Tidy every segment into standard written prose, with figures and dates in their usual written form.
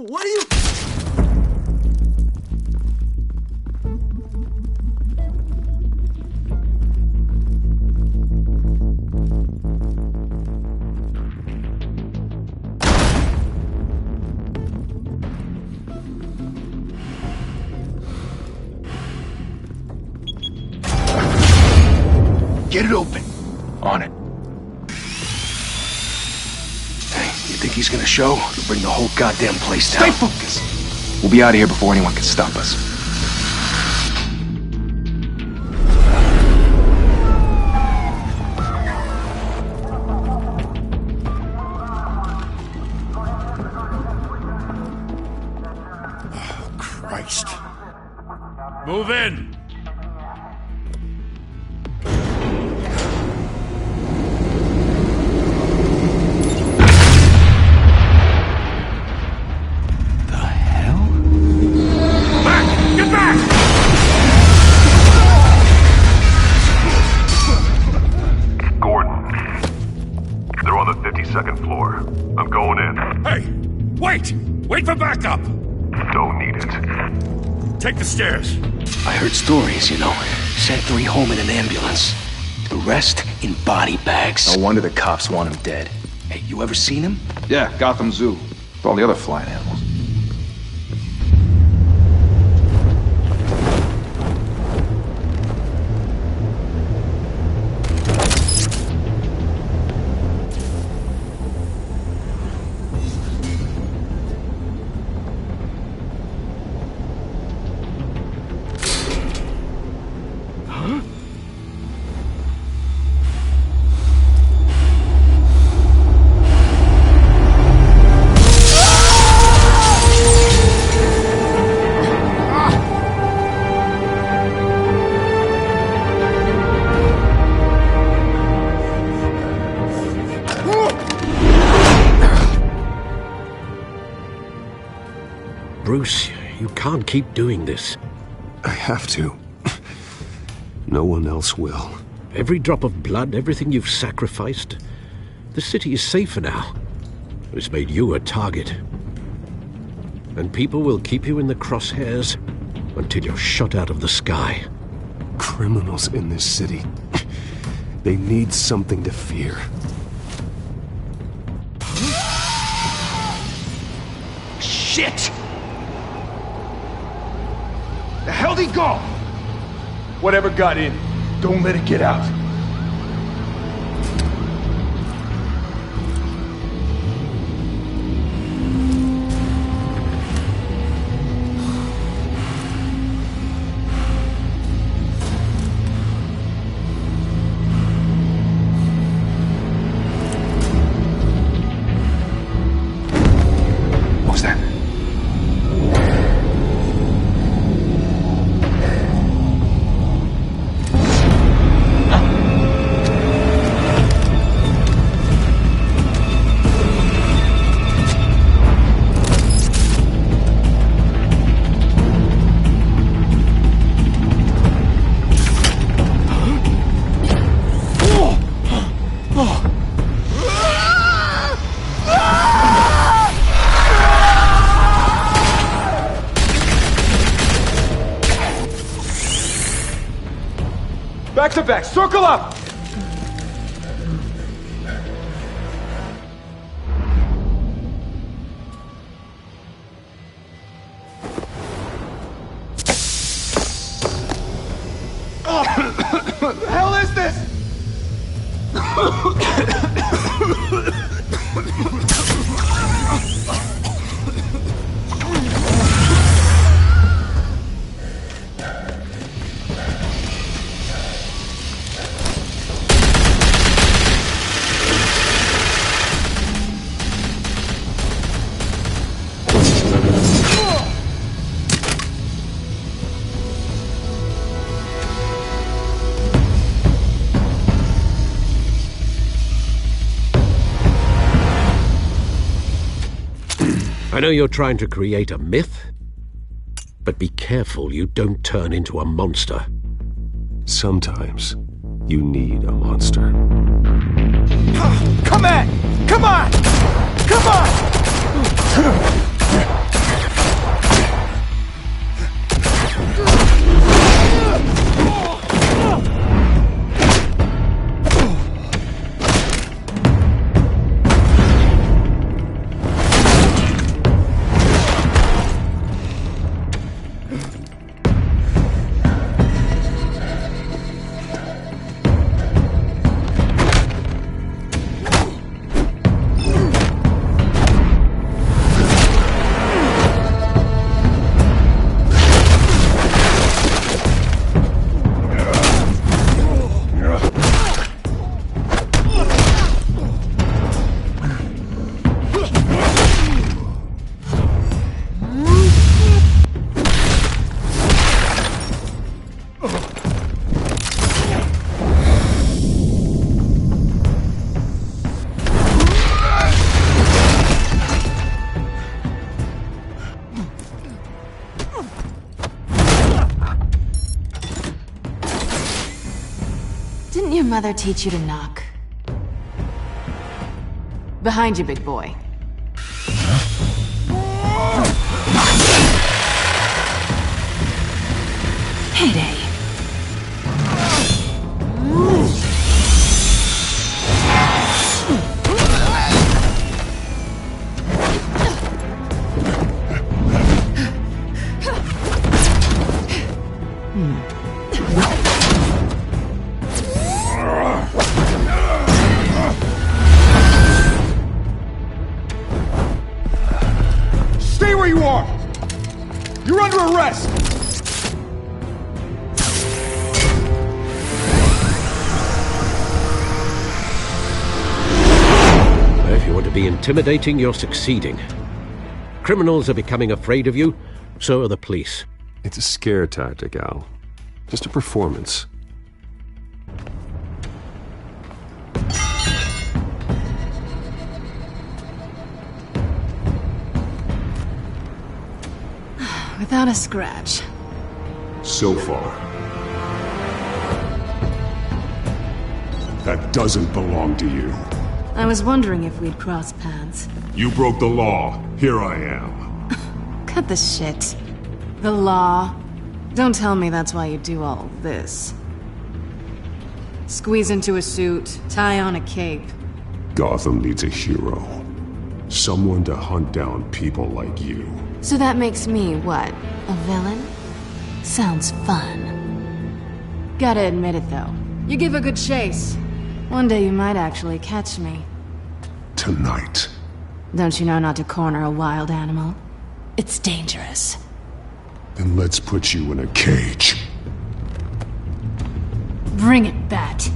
What are you... Get it open. On it. Hey, you think he's gonna show? He'll bring the whole goddamn place down. Stay focused! We'll be out of here before anyone can stop us. Oh, Christ. Move in! Second floor. I'm going in. Hey! Wait! Wait for backup! Don't need it. Take the stairs. I heard stories, you know. Sent 3 home in an ambulance. The rest in body bags. No wonder the cops want him dead. Hey, you ever seen him? Yeah, Gotham Zoo. With all the other flying animals. Bruce, you can't keep doing this. I have to. No one else will. Every drop of blood, everything you've sacrificed. The city is safer now. It's made you a target. And people will keep you in the crosshairs until you're shot out of the sky. Criminals in this city. They need something to fear. Shit! The hell'd he go? Whatever got in, don't let it get out. What was that? Back to back, circle up! What the hell is this? I know you're trying to create a myth, but be careful you don't turn into a monster. Sometimes you need a monster. Come on! Come on! Come on! your mother teach you to knock? Behind you, big boy. Heyday. Stay where you are! You're under arrest! If you want to be intimidating, you're succeeding. Criminals are becoming afraid of you, so are the police. It's a scare tactic, Al. Just a performance. Without a scratch. So far. That doesn't belong to you. I was wondering if we'd cross paths. You broke the law. Here I am. Cut the shit. The law. Don't tell me that's why you do all this. Squeeze into a suit, tie on a cape. Gotham needs a hero. Someone to hunt down people like you. So that makes me, what, a villain? Sounds fun. Gotta admit it, though. You give a good chase. One day you might actually catch me. Tonight. Don't you know not to corner a wild animal? It's dangerous. Then let's put you in a cage. Bring it, Bat.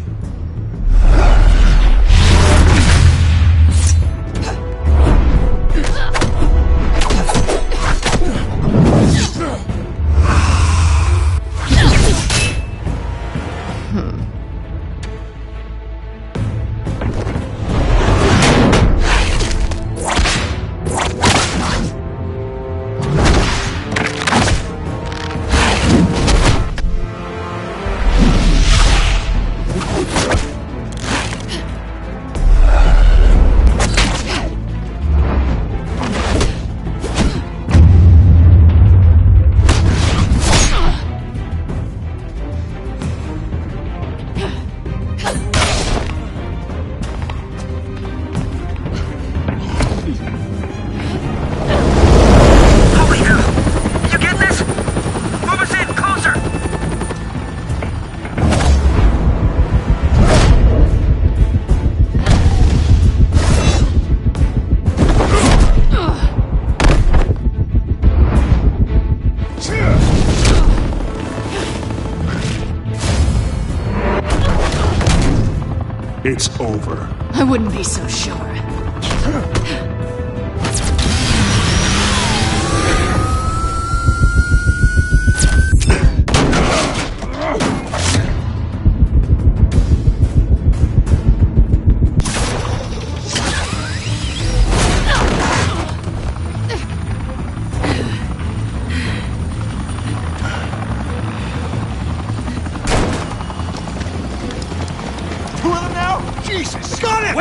It's over. I wouldn't be so sure. Jesus! Got it!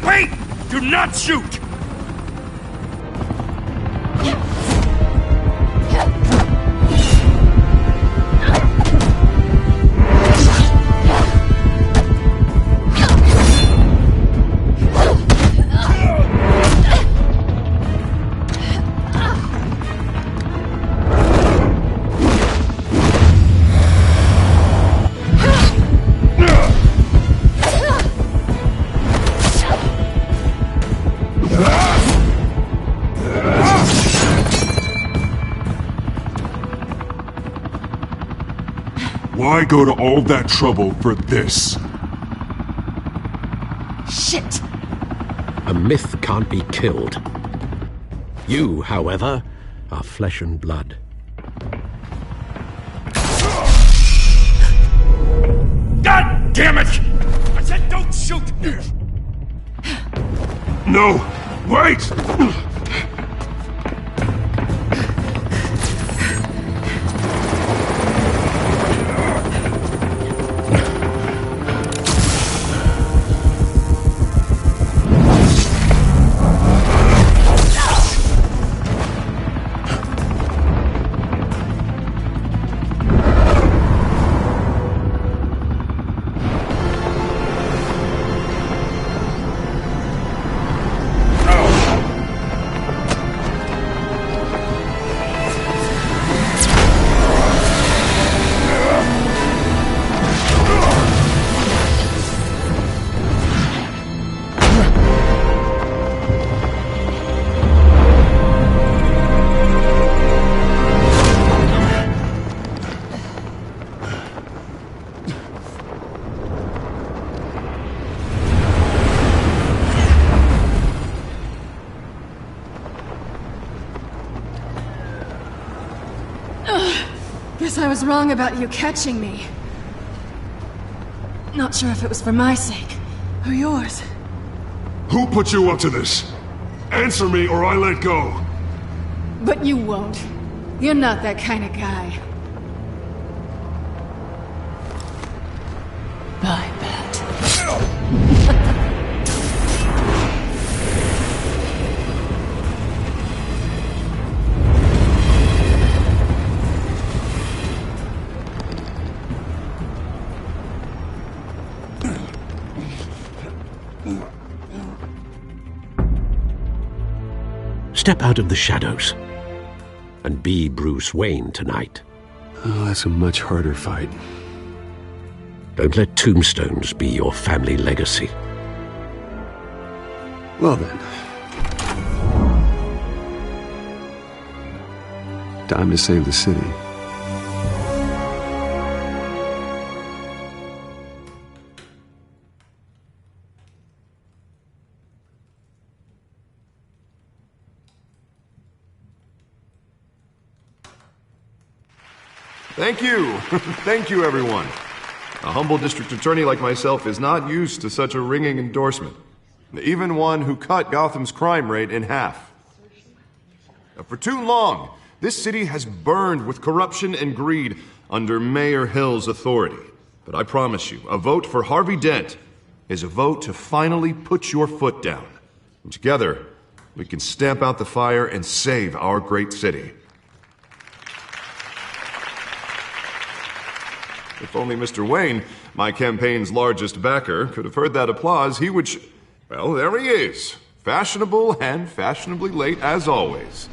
Wait! Do not shoot! Why go to all that trouble for this? Shit! A myth can't be killed. You, however, are flesh and blood. God damn it! I said don't shoot! No! Wait! Guess I was wrong about you catching me. Not sure if it was for my sake, or yours. Who put you up to this? Answer me or I let go. But you won't. You're not that kind of guy. I bet. Step out of the shadows and be Bruce Wayne tonight. Oh, that's a much harder fight. Don't let tombstones be your family legacy. Well then. Time to save the city. Thank you. Thank you, everyone. A humble district attorney like myself is not used to such a ringing endorsement. Even one who cut Gotham's crime rate in half. For too long, this city has burned with corruption and greed under Mayor Hill's authority. But I promise you, a vote for Harvey Dent is a vote to finally put your foot down. And together, we can stamp out the fire and save our great city. If only Mr. Wayne, my campaign's largest backer, could have heard that applause, he would well, there he is. Fashionable and fashionably late as always.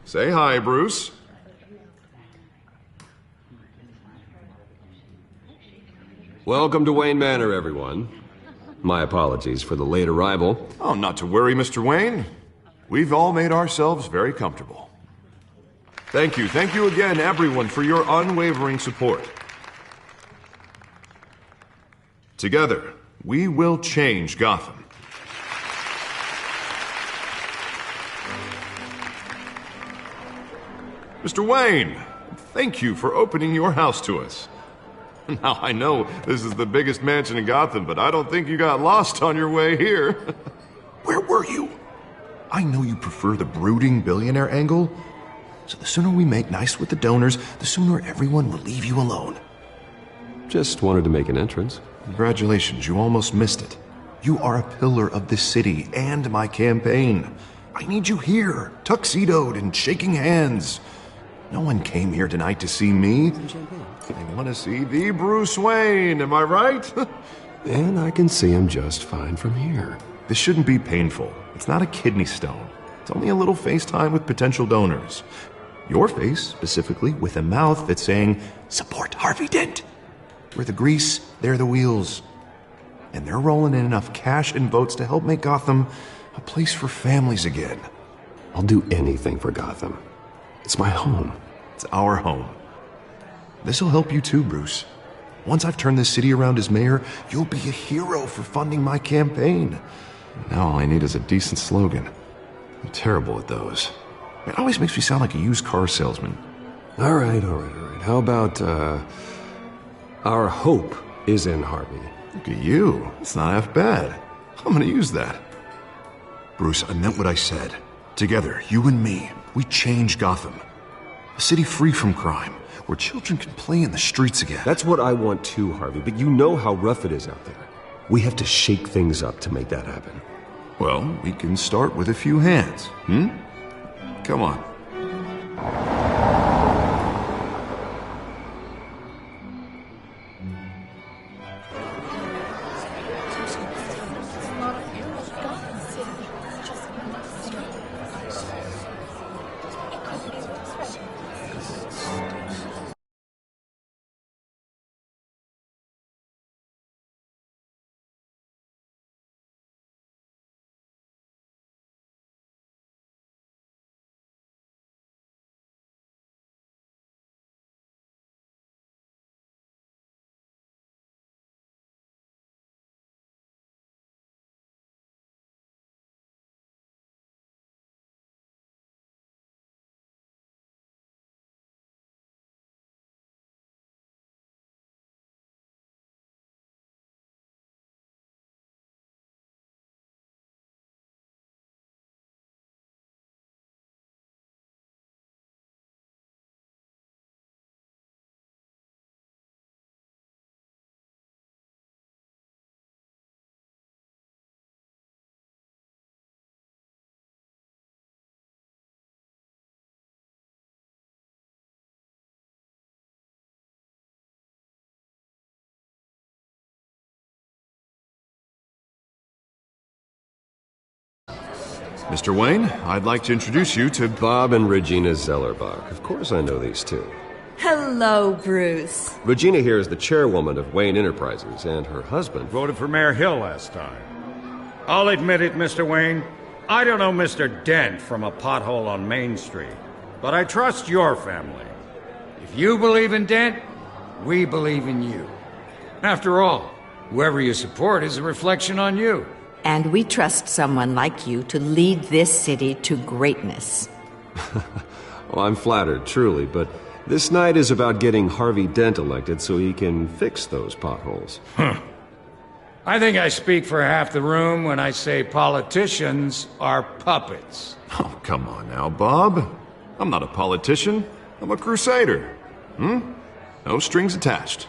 Say hi, Bruce. Welcome to Wayne Manor, everyone. My apologies for the late arrival. Oh, not to worry, Mr. Wayne. We've all made ourselves very comfortable. Thank you again, everyone, for your unwavering support. Together, we will change Gotham. Mr. Wayne, thank you for opening your house to us. Now, I know this is the biggest mansion in Gotham, but I don't think you got lost on your way here. Where were you? I know you prefer the brooding billionaire angle. So the sooner we make nice with the donors, the sooner everyone will leave you alone. Just wanted to make an entrance. Congratulations, you almost missed it. You are a pillar of this city and my campaign. I need you here, tuxedoed and shaking hands. No one came here tonight to see me. They want to see the Bruce Wayne, am I right? And I can see him just fine from here. This shouldn't be painful. It's not a kidney stone. It's only a little FaceTime with potential donors. Your face, specifically, with a mouth that's saying, support Harvey Dent. We're the grease, they're the wheels. And they're rolling in enough cash and votes to help make Gotham a place for families again. I'll do anything for Gotham. It's my home. It's our home. This'll help you too, Bruce. Once I've turned this city around as mayor, you'll be a hero for funding my campaign. Now all I need is a decent slogan. I'm terrible at those. It always makes me sound like a used car salesman. All right. How about, our hope is in Harvey? Look at you. It's not half bad. I'm gonna use that. Bruce, I meant what I said. Together, you and me, we change Gotham. A city free from crime, where children can play in the streets again. That's what I want too, Harvey, but you know how rough it is out there. We have to shake things up to make that happen. Well, we can start with a few hands, Come on. Mr. Wayne, I'd like to introduce you to Bob and Regina Zellerbach. Of course I know these two. Hello, Bruce. Regina here is the chairwoman of Wayne Enterprises, and her husband... Voted for Mayor Hill last time. I'll admit it, Mr. Wayne. I don't know Mr. Dent from a pothole on Main Street, but I trust your family. If you believe in Dent, we believe in you. After all, whoever you support is a reflection on you. And we trust someone like you to lead this city to greatness. Well, I'm flattered, truly, but this night is about getting Harvey Dent elected so he can fix those potholes. I think I speak for half the room when I say politicians are puppets. Oh, come on now, Bob. I'm not a politician. I'm a crusader. No strings attached.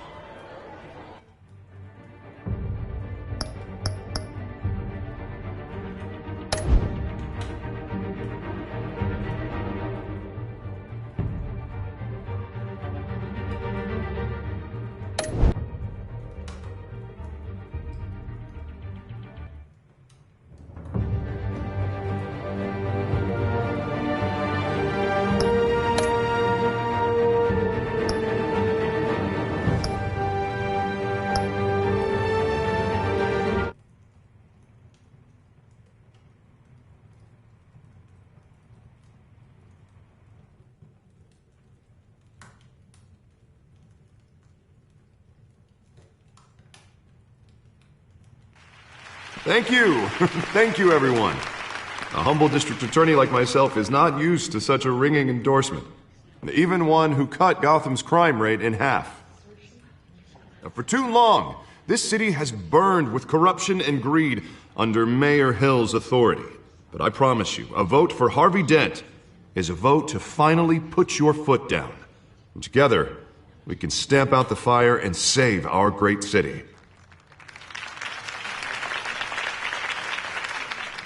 Thank you. Thank you, everyone. A humble district attorney like myself is not used to such a ringing endorsement. Even one who cut Gotham's crime rate in half. For too long, this city has burned with corruption and greed under Mayor Hill's authority. But I promise you, a vote for Harvey Dent is a vote to finally put your foot down. And together, we can stamp out the fire and save our great city.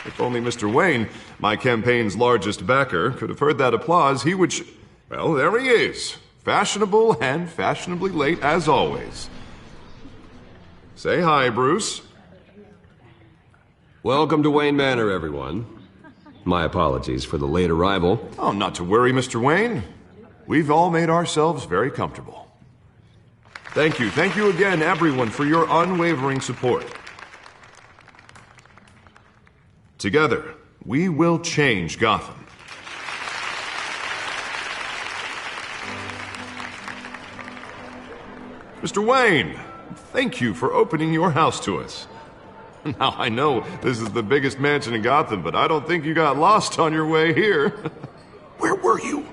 If only Mr. Wayne, my campaign's largest backer, could have heard that applause, he would well, there he is. Fashionable and fashionably late as always. Say hi, Bruce. Welcome to Wayne Manor, everyone. My apologies for the late arrival. Oh, not to worry, Mr. Wayne. We've all made ourselves very comfortable. Thank you again, everyone, for your unwavering support. Together, we will change Gotham. Mr. Wayne, thank you for opening your house to us. Now, I know this is the biggest mansion in Gotham, but I don't think you got lost on your way here. Where were you?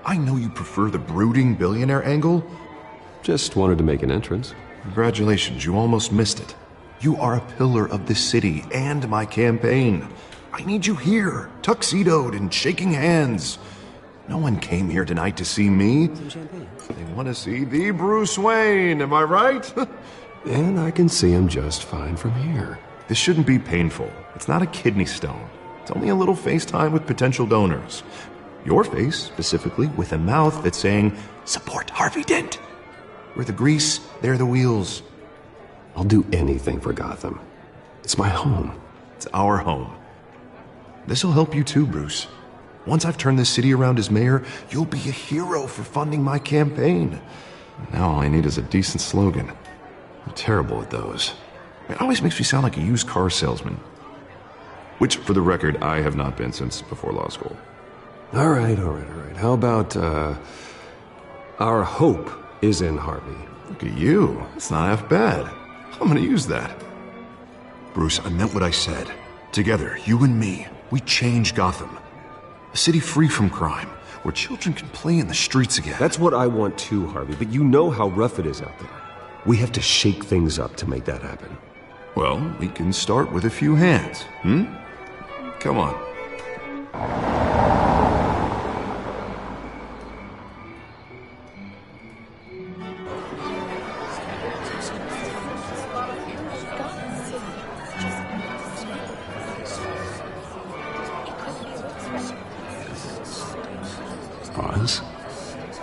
I know you prefer the brooding billionaire angle. Just wanted to make an entrance. Congratulations, you almost missed it. You are a pillar of this city and my campaign. I need you here, tuxedoed and shaking hands. No one came here tonight to see me. Some champagne. They want to see the Bruce Wayne, am I right? And I can see him just fine from here. This shouldn't be painful. It's not a kidney stone. It's only a little FaceTime with potential donors. Your face, specifically, with a mouth that's saying, support Harvey Dent. We're the grease, they're the wheels. I'll do anything for Gotham. It's my home. It's our home. This'll help you too, Bruce. Once I've turned this city around as mayor, you'll be a hero for funding my campaign. Now all I need is a decent slogan. I'm terrible at those. It always makes me sound like a used car salesman. Which, for the record, I have not been since before law school. All right. How about, our hope is in Harvey? Look at you. It's not half bad. I'm gonna use that. Bruce, I meant what I said. Together, you and me, we change Gotham. A city free from crime, where children can play in the streets again. That's what I want too, Harvey, but you know how rough it is out there. We have to shake things up to make that happen. Well, we can start with a few hands, Come on.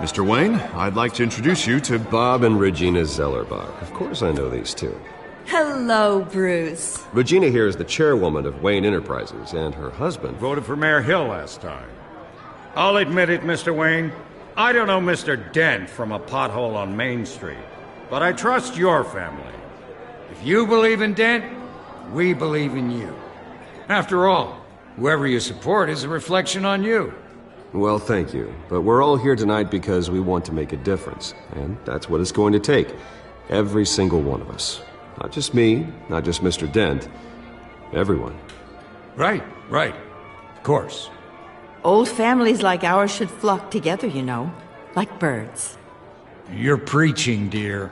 Mr. Wayne, I'd like to introduce you to Bob and Regina Zellerbach. Of course I know these two. Hello, Bruce. Regina here is the chairwoman of Wayne Enterprises, and her husband voted for Mayor Hill last time. I'll admit it, Mr. Wayne. I don't know Mr. Dent from a pothole on Main Street, but I trust your family. If you believe in Dent, we believe in you. After all, whoever you support is a reflection on you. Well, thank you. But we're all here tonight because we want to make a difference. And that's what it's going to take. Every single one of us. Not just me, not just Mr. Dent. Everyone. Right. Of course. Old families like ours should flock together, you know. Like birds. You're preaching, dear.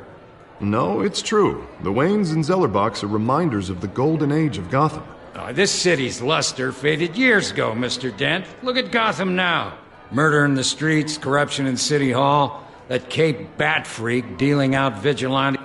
No, it's true. The Waynes and Zellerbachs are reminders of the golden age of Gotham. This city's luster faded years ago, Mr. Dent. Look at Gotham now. Murder in the streets, corruption in City Hall, that Cape Bat freak dealing out vigilante...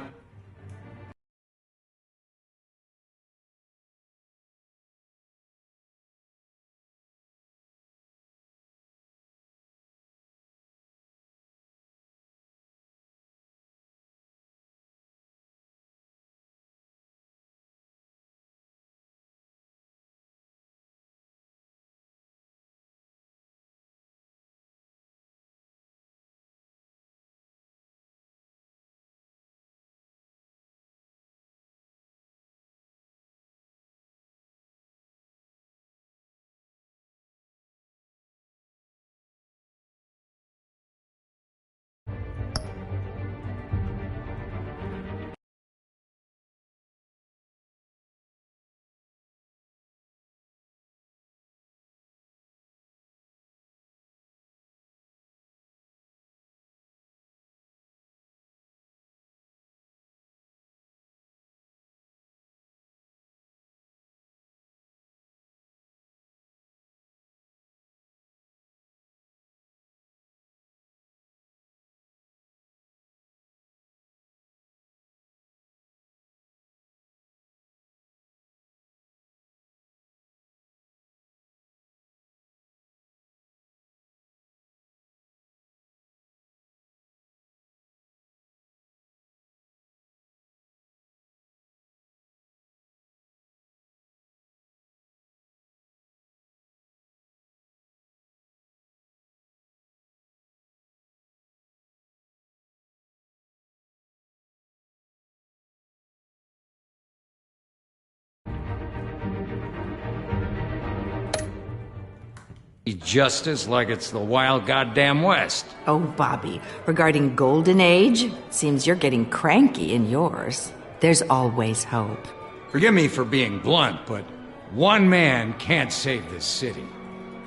Justice like it's the wild goddamn West. Oh, Bobby, regarding Golden Age, seems you're getting cranky in yours. There's always hope. Forgive me for being blunt, but one man can't save this city.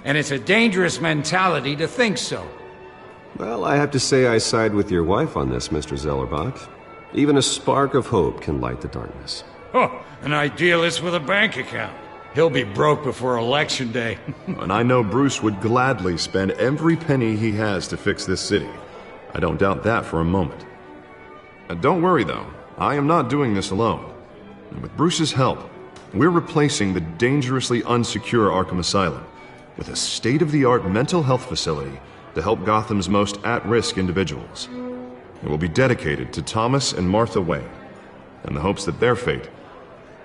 And it's a dangerous mentality to think so. Well, I have to say I side with your wife on this, Mr. Zellerbach. Even a spark of hope can light the darkness. Oh, an idealist with a bank account. He'll be broke before Election Day. And I know Bruce would gladly spend every penny he has to fix this city. I don't doubt that for a moment. Don't worry, though. I am not doing this alone. And with Bruce's help, we're replacing the dangerously unsecure Arkham Asylum with a state-of-the-art mental health facility to help Gotham's most at-risk individuals. It will be dedicated to Thomas and Martha Wayne, in the hopes that their fate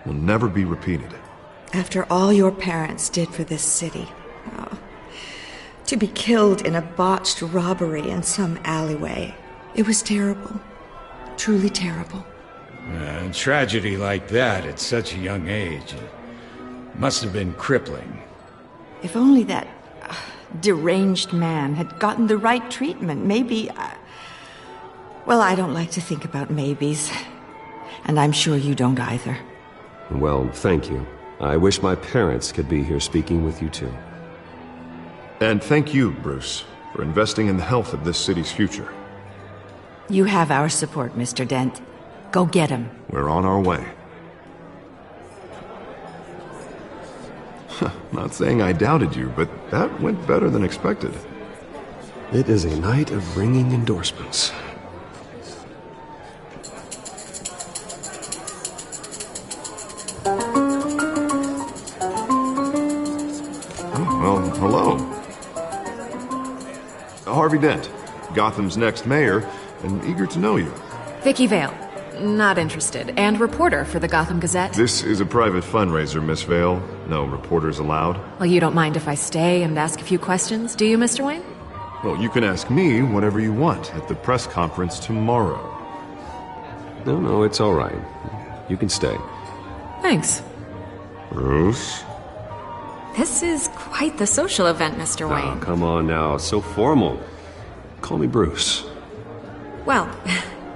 will never be repeated. After all your parents did for this city, to be killed in a botched robbery in some alleyway, it was terrible. Truly terrible. Tragedy like that at such a young age must have been crippling. If only that deranged man had gotten the right treatment, maybe... Well, I don't like to think about maybes. And I'm sure you don't either. Well, thank you. I wish my parents could be here speaking with you too. And thank you, Bruce, for investing in the health of this city's future. You have our support, Mr. Dent. Go get him. We're on our way. Not saying I doubted you, but that went better than expected. It is a night of ringing endorsements. Hello. Harvey Dent, Gotham's next mayor, and eager to know you. Vicky Vale. Not interested. And reporter for the Gotham Gazette. This is a private fundraiser, Miss Vale. No reporters allowed. Well, you don't mind if I stay and ask a few questions, do you, Mr. Wayne? Well, you can ask me whatever you want at the press conference tomorrow. No, it's all right. You can stay. Thanks. Bruce? This is quite the social event, Mr. Wayne. Oh, come on now. So formal. Call me Bruce. Well,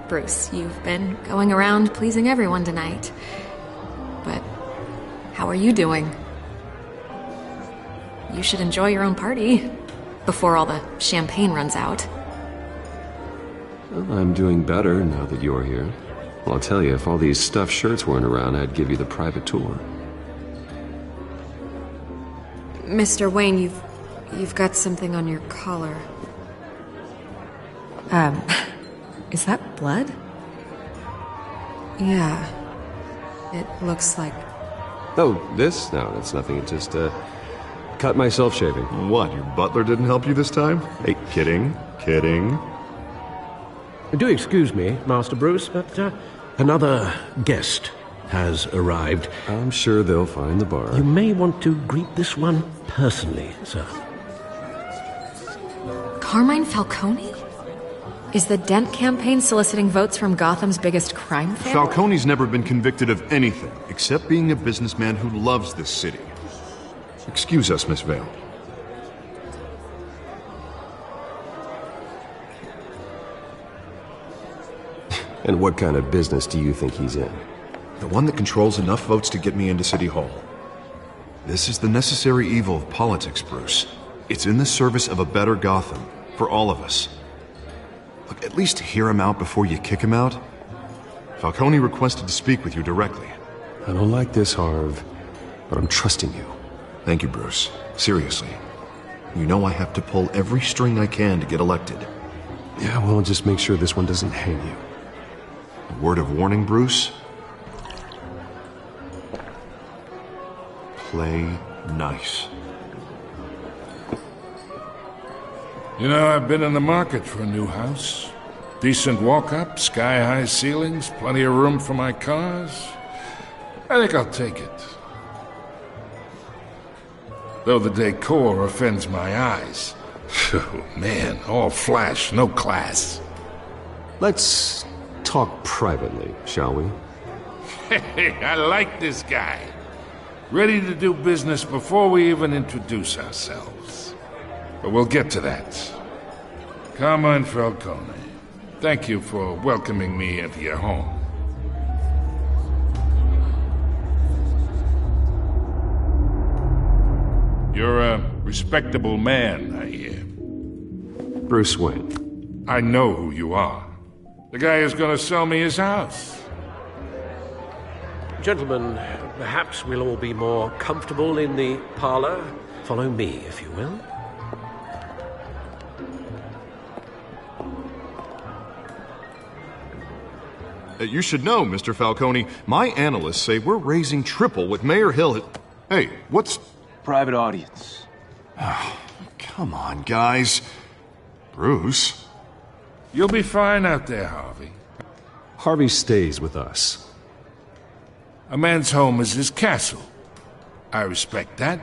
Bruce, you've been going around pleasing everyone tonight. But how are you doing? You should enjoy your own party before all the champagne runs out. Well, I'm doing better now that you're here. Well, I'll tell you, if all these stuffed shirts weren't around, I'd give you the private tour. Mr. Wayne, you've got something on your collar. Is that blood? Yeah. It looks like... Oh, this? No, that's nothing. It just, cut myself shaving. What, your butler didn't help you this time? Hey, kidding. Do excuse me, Master Bruce, but another guest has arrived. I'm sure they'll find the bar. You may want to greet this one personally, sir. Carmine Falcone? Is the Dent campaign soliciting votes from Gotham's biggest crime family? Falcone's never been convicted of anything, except being a businessman who loves this city. Excuse us, Miss Vale. And what kind of business do you think he's in? The one that controls enough votes to get me into City Hall. This is the necessary evil of politics, Bruce. It's in the service of a better Gotham, for all of us. Look, at least hear him out before you kick him out. Falcone requested to speak with you directly. I don't like this, Harv, but I'm trusting you. Thank you, Bruce. Seriously. You know I have to pull every string I can to get elected. Yeah, well, just make sure this one doesn't hang you. A word of warning, Bruce? Play nice. You know, I've been in the market for a new house. Decent walk-up, sky-high ceilings, plenty of room for my cars. I think I'll take it. Though the decor offends my eyes. Oh, man, all flash, no class. Let's talk privately, shall we? Hey, I like this guy. Ready to do business before we even introduce ourselves. But we'll get to that. Carmine Falcone, thank you for welcoming me into your home. You're a respectable man, I hear. Bruce Wayne. I know who you are. The guy who's gonna sell me his house. Gentlemen, perhaps we'll all be more comfortable in the parlor. Follow me, if you will. You should know, Mr. Falcone, my analysts say we're raising triple what Mayor Hill... Hey, what's... Private audience. Oh, come on, guys. Bruce? You'll be fine out there, Harvey. Harvey stays with us. A man's home is his castle. I respect that.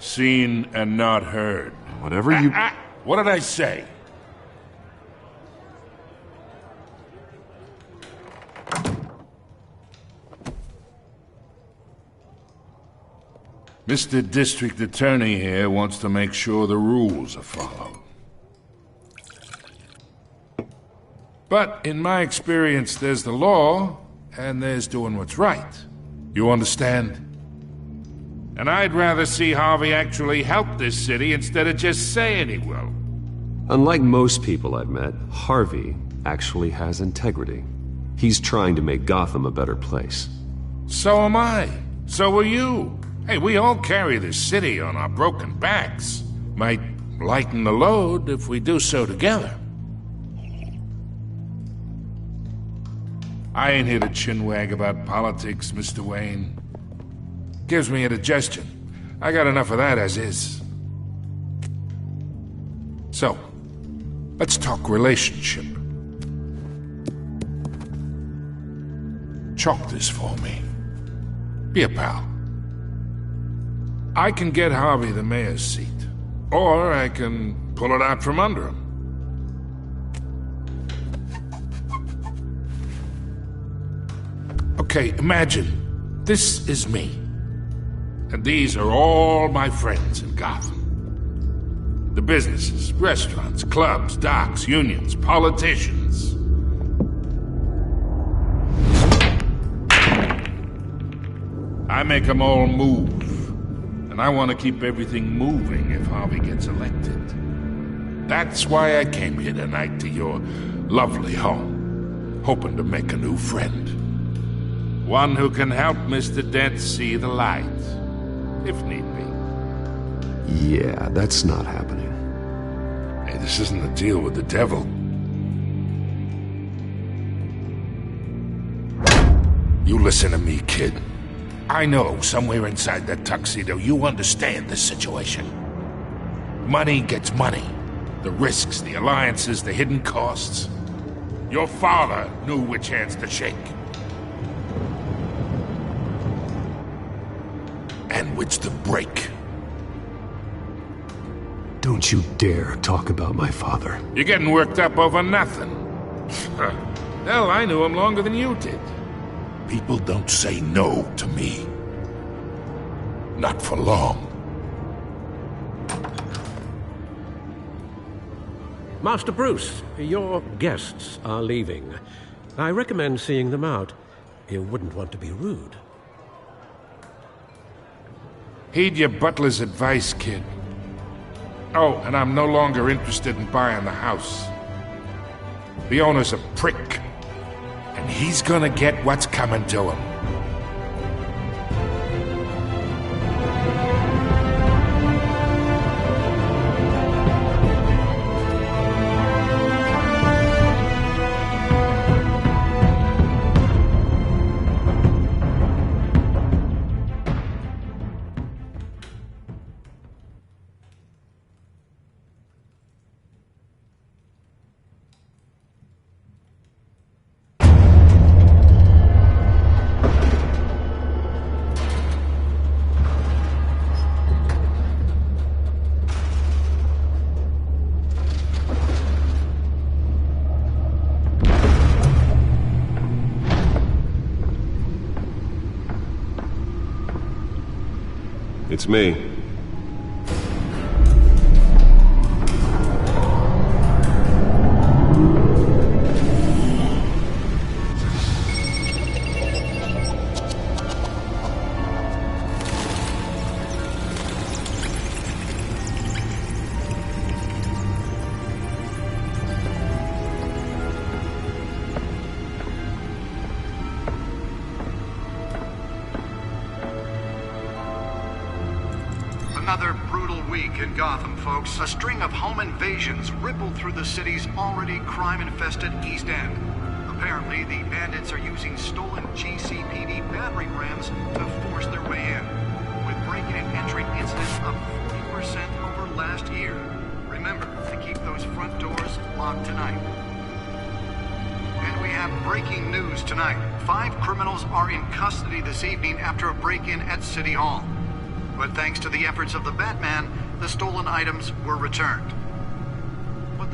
Seen and not heard. Whatever you... What did I say? Mr. District Attorney here wants to make sure the rules are followed. But in my experience, there's the law, and there's doing what's right. You understand? And I'd rather see Harvey actually help this city instead of just saying he will. Unlike most people I've met, Harvey actually has integrity. He's trying to make Gotham a better place. So am I. So are you. Hey, we all carry this city on our broken backs. Might lighten the load if we do so together. I ain't here to chinwag about politics, Mr. Wayne. Gives me indigestion. I got enough of that as is. So, let's talk relationship. chalk this for me. Be a pal. I can get Harvey the mayor's seat, or I can pull it out from under him. Okay, imagine this is me, and these are all my friends in Gotham. The businesses, restaurants, clubs, docks, unions, politicians. I make them all move. And I want to keep everything moving if Harvey gets elected. That's why I came here tonight to your lovely home, hoping to make a new friend. One who can help Mr. Dent see the light, if need be. Yeah, that's not happening. Hey, this isn't a deal with the devil. You listen to me, kid. I know somewhere inside that tuxedo you understand this situation. Money gets money. The risks, the alliances, the hidden costs. Your father knew which hands to shake. And which to break. Don't you dare talk about my father. You're getting worked up over nothing. Hell, I knew him longer than you did. People don't say no to me. Not for long. Master Bruce, your guests are leaving. I recommend seeing them out. You wouldn't want to be rude. Heed your butler's advice, kid. Oh, and I'm no longer interested in buying the house. The owner's a prick. And he's gonna get what's coming to him. It's me. Another brutal week in Gotham, folks. A string of home invasions rippled through the city's already crime-infested East End. Apparently, the bandits are using stolen GCPD battering rams to force their way in, with break-in and entry incidents up 40% over last year. Remember to keep those front doors locked tonight. And we have breaking news tonight. 5 criminals are in custody this evening after a break-in at City Hall. But thanks to the efforts of the Batman, the stolen items were returned.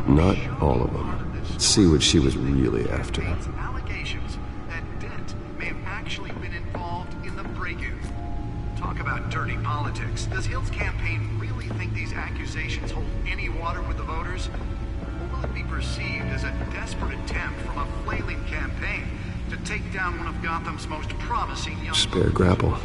Not all of them. Let's see what she was really after. Allegations that Dent may have actually been involved in the break-in. Talk about dirty politics. Does Hill's campaign really think these accusations hold any water with the voters? Or will it be perceived as a desperate attempt from a flailing campaign to take down one of Gotham's most promising young... Spare grapple.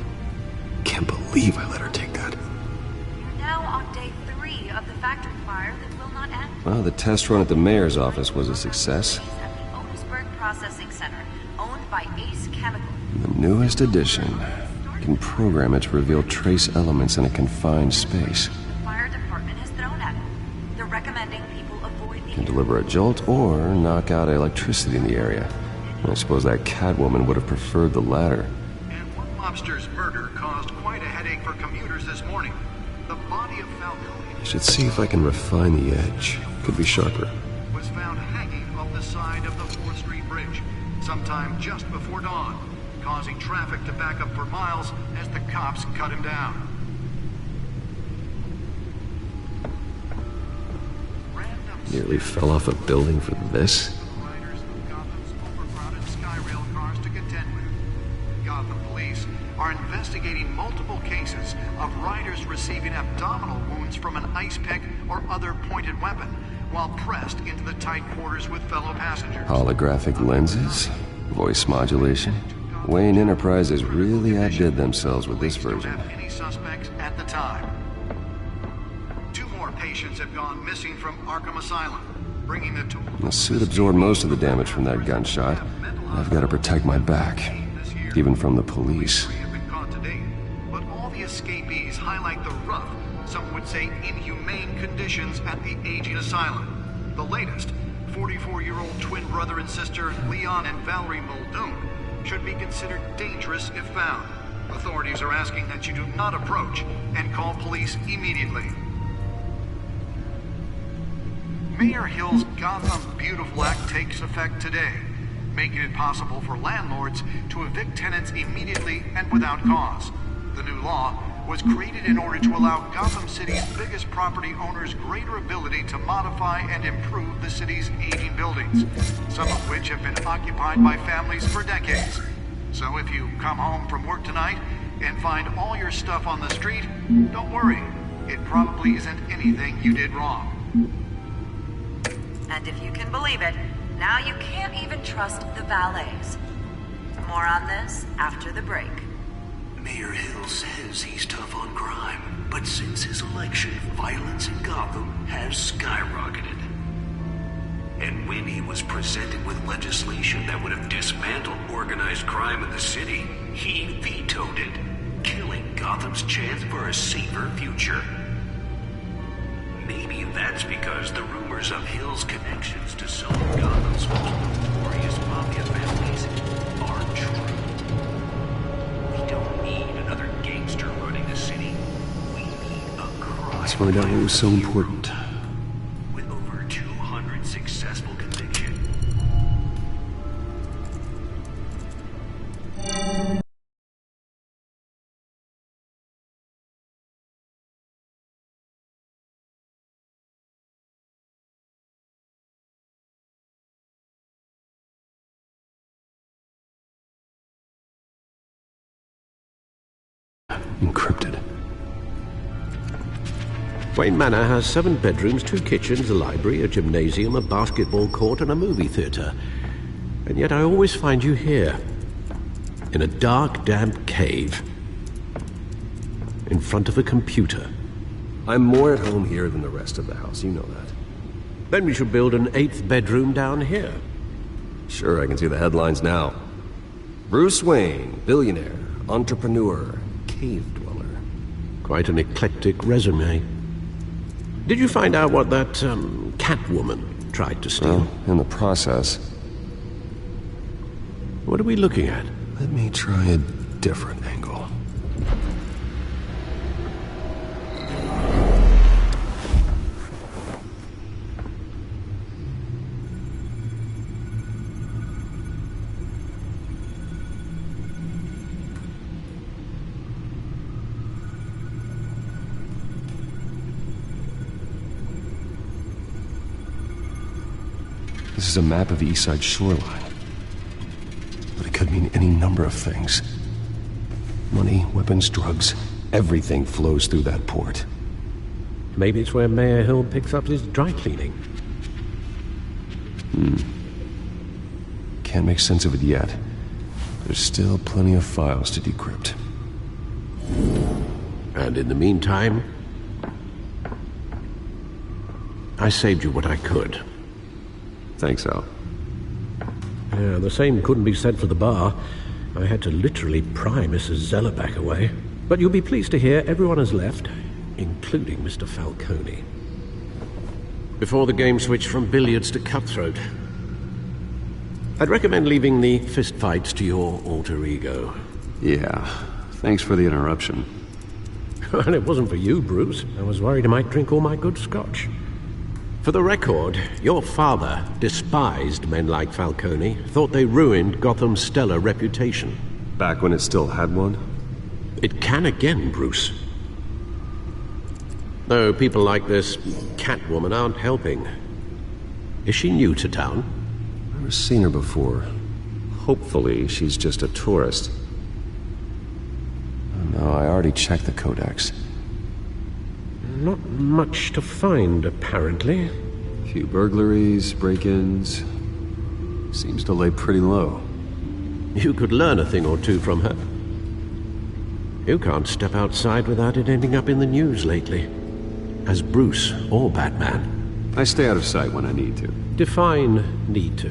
Can't believe I let her take that. You're now on day 3 of the factory fire that will not end. Well, the test run at the mayor's office was a success. At the Otisburg Processing Center, owned by Ace Chemical. The newest addition. You can program it to reveal trace elements in a confined space. The fire department has thrown at it. They're recommending people avoid the... Can deliver a jolt or knock out electricity in the area. I suppose that Catwoman would have preferred the latter. And one mobster's murder caused quite a headache for commuters this morning. The body of Falcone... I should see if I can refine the edge. Could be sharper. ...was found hanging off the side of the 4th Street Bridge, sometime just before dawn. causing traffic to back up for miles as the cops cut him down. Nearly fell off a building for this? Gotham police are investigating multiple cases of riders receiving abdominal wounds from an ice pick or other pointed weapon while pressed into the tight quarters with fellow passengers. Holographic lenses? Voice modulation? Wayne Enterprises really outdid themselves with this version. Any suspects at the time. 2 more patients have gone missing from Arkham Asylum, bringing the total. The suit absorbed most of the damage from that gunshot. I've got to protect my back, even from the police. But all the escapees highlight the rough, some would say inhumane conditions at the aging asylum. The latest, 44-year-old twin brother and sister Leon and Valerie Muldoon, should be considered dangerous if found. Authorities are asking that you do not approach and call police immediately. Mayor Hill's Gotham Beautiful Act takes effect today, making it possible for landlords to evict tenants immediately and without cause. The new law was created in order to allow Gotham City's biggest property owners greater ability to modify and improve the city's aging buildings, some of which have been occupied by families for decades. So if you come home from work tonight and find all your stuff on the street, don't worry. It probably isn't anything you did wrong. And if you can believe it, now you can't even trust the valets. More on this after the break. Mayor Hill says he's tough on crime, but since his election, violence in Gotham has skyrocketed. And when he was presented with legislation that would have dismantled organized crime in the city, he vetoed it, killing Gotham's chance for a safer future. Maybe that's because the rumors of Hill's connections to some of Gotham's most notorious mafia families aren't true. We don't need another gangster running the city. We need a crime. Let's find out what was so important. With over 200 successful convictions. Encrypted. Wayne Manor has 7 bedrooms, 2 kitchens, a library, a gymnasium, a basketball court, and a movie theater. And yet I always find you here, in a dark, damp cave, in front of a computer. I'm more at home here than the rest of the house, you know that. Then we should build an 8th bedroom down here. Sure, I can see the headlines now. Bruce Wayne, billionaire, entrepreneur, cave dweller. Quite an eclectic resume. Did you find out what that, Catwoman tried to steal? Well, in the process. What are we looking at? Let me try a different angle. This is a map of the East Side shoreline. But it could mean any number of things. Money, weapons, drugs, everything flows through that port. Maybe it's where Mayor Hill picks up his dry cleaning. Can't make sense of it yet. There's still plenty of files to decrypt. And in the meantime, I saved you what I could. Thanks, Al. Yeah, the same couldn't be said for the bar. I had to literally pry Mrs. Zeller back away. But you'll be pleased to hear everyone has left, including Mr. Falcone. Before the game switched from billiards to cutthroat. I'd recommend leaving the fistfights to your alter ego. Yeah, thanks for the interruption. And it wasn't for you, Bruce. I was worried I might drink all my good scotch. For the record, your father despised men like Falcone, thought they ruined Gotham's stellar reputation. Back when it still had one? It can again, Bruce. Though people like this Catwoman aren't helping. Is she new to town? I've never seen her before. Hopefully, she's just a tourist. Oh, no, I already checked the codex. Not much to find, apparently. Few burglaries, break-ins. Seems to lay pretty low. You could learn a thing or two from her. You can't step outside without it ending up in the news lately. As Bruce or Batman. I stay out of sight when I need to. Define need to.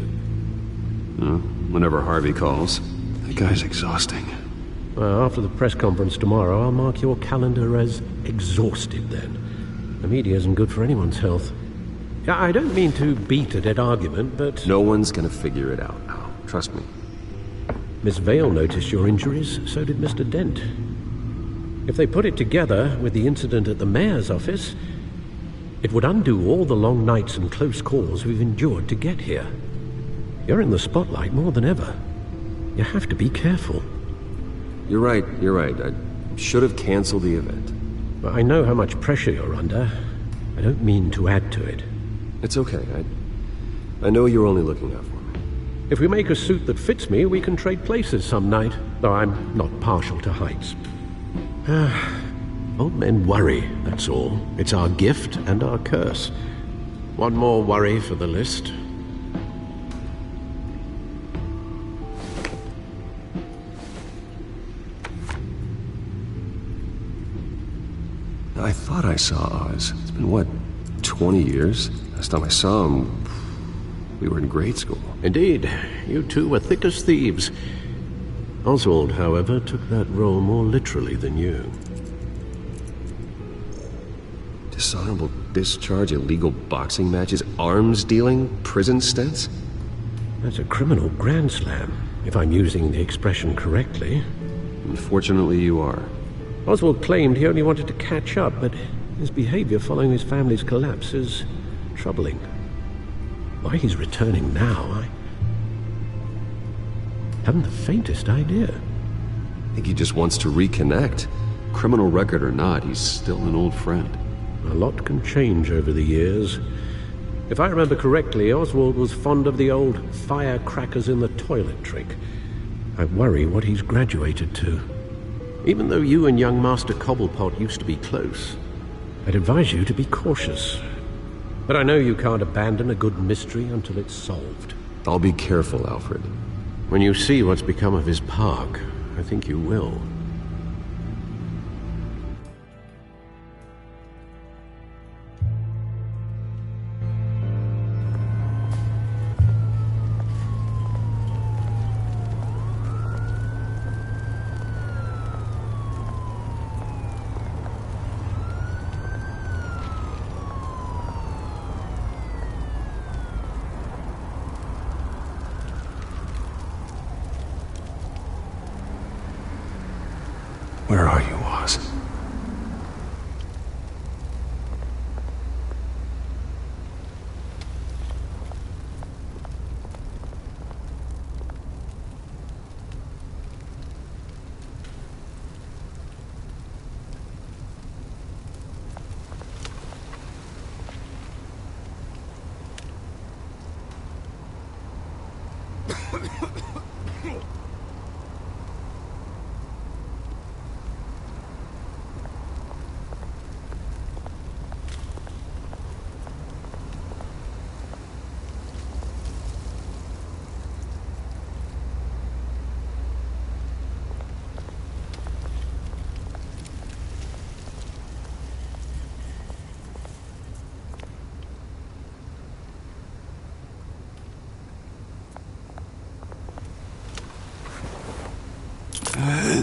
Whenever Harvey calls. That guy's exhausting. Well, after the press conference tomorrow, I'll mark your calendar as exhausted then. The media isn't good for anyone's health. I don't mean to beat a dead argument, but... No one's gonna figure it out now. Trust me. Miss Vale noticed your injuries, so did Mr. Dent. If they put it together with the incident at the mayor's office, it would undo all the long nights and close calls we've endured to get here. You're in the spotlight more than ever. You have to be careful. You're right. I should have canceled the event. But I know how much pressure you're under. I don't mean to add to it. It's okay. I know you're only looking out for me. If we make a suit that fits me, we can trade places some night, though I'm not partial to heights. Old men worry, that's all. It's our gift and our curse. One more worry for the list. I thought I saw Oz. It's been, what, 20 years? Last time I saw him, we were in grade school. Indeed. You two were thick as thieves. Oswald, however, took that role more literally than you. Dishonorable discharge, illegal boxing matches, arms dealing, prison stints? That's a criminal grand slam, if I'm using the expression correctly. Unfortunately, you are. Oswald claimed he only wanted to catch up, but his behavior following his family's collapse is troubling. Why he's returning now, I haven't the faintest idea. I think he just wants to reconnect. Criminal record or not, he's still an old friend. A lot can change over the years. If I remember correctly, Oswald was fond of the old firecrackers in the toilet trick. I worry what he's graduated to. Even though you and young Master Cobblepot used to be close, I'd advise you to be cautious. But I know you can't abandon a good mystery until it's solved. I'll be careful, Alfred. When you see what's become of his park, I think you will. Where are you, Oz?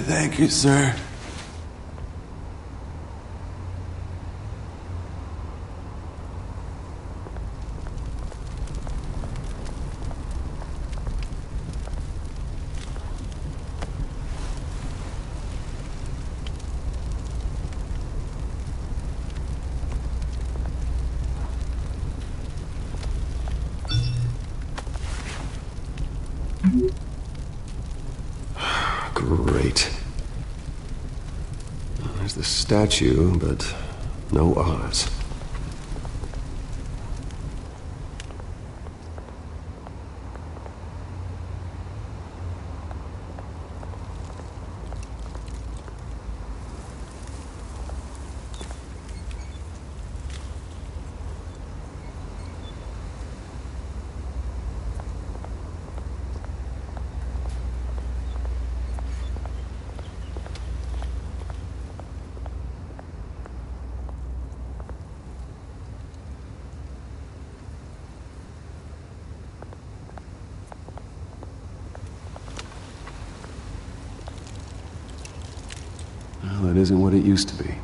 Thank you, sir. Right. There's the statue, but no Oz. Well, that isn't what it used to be.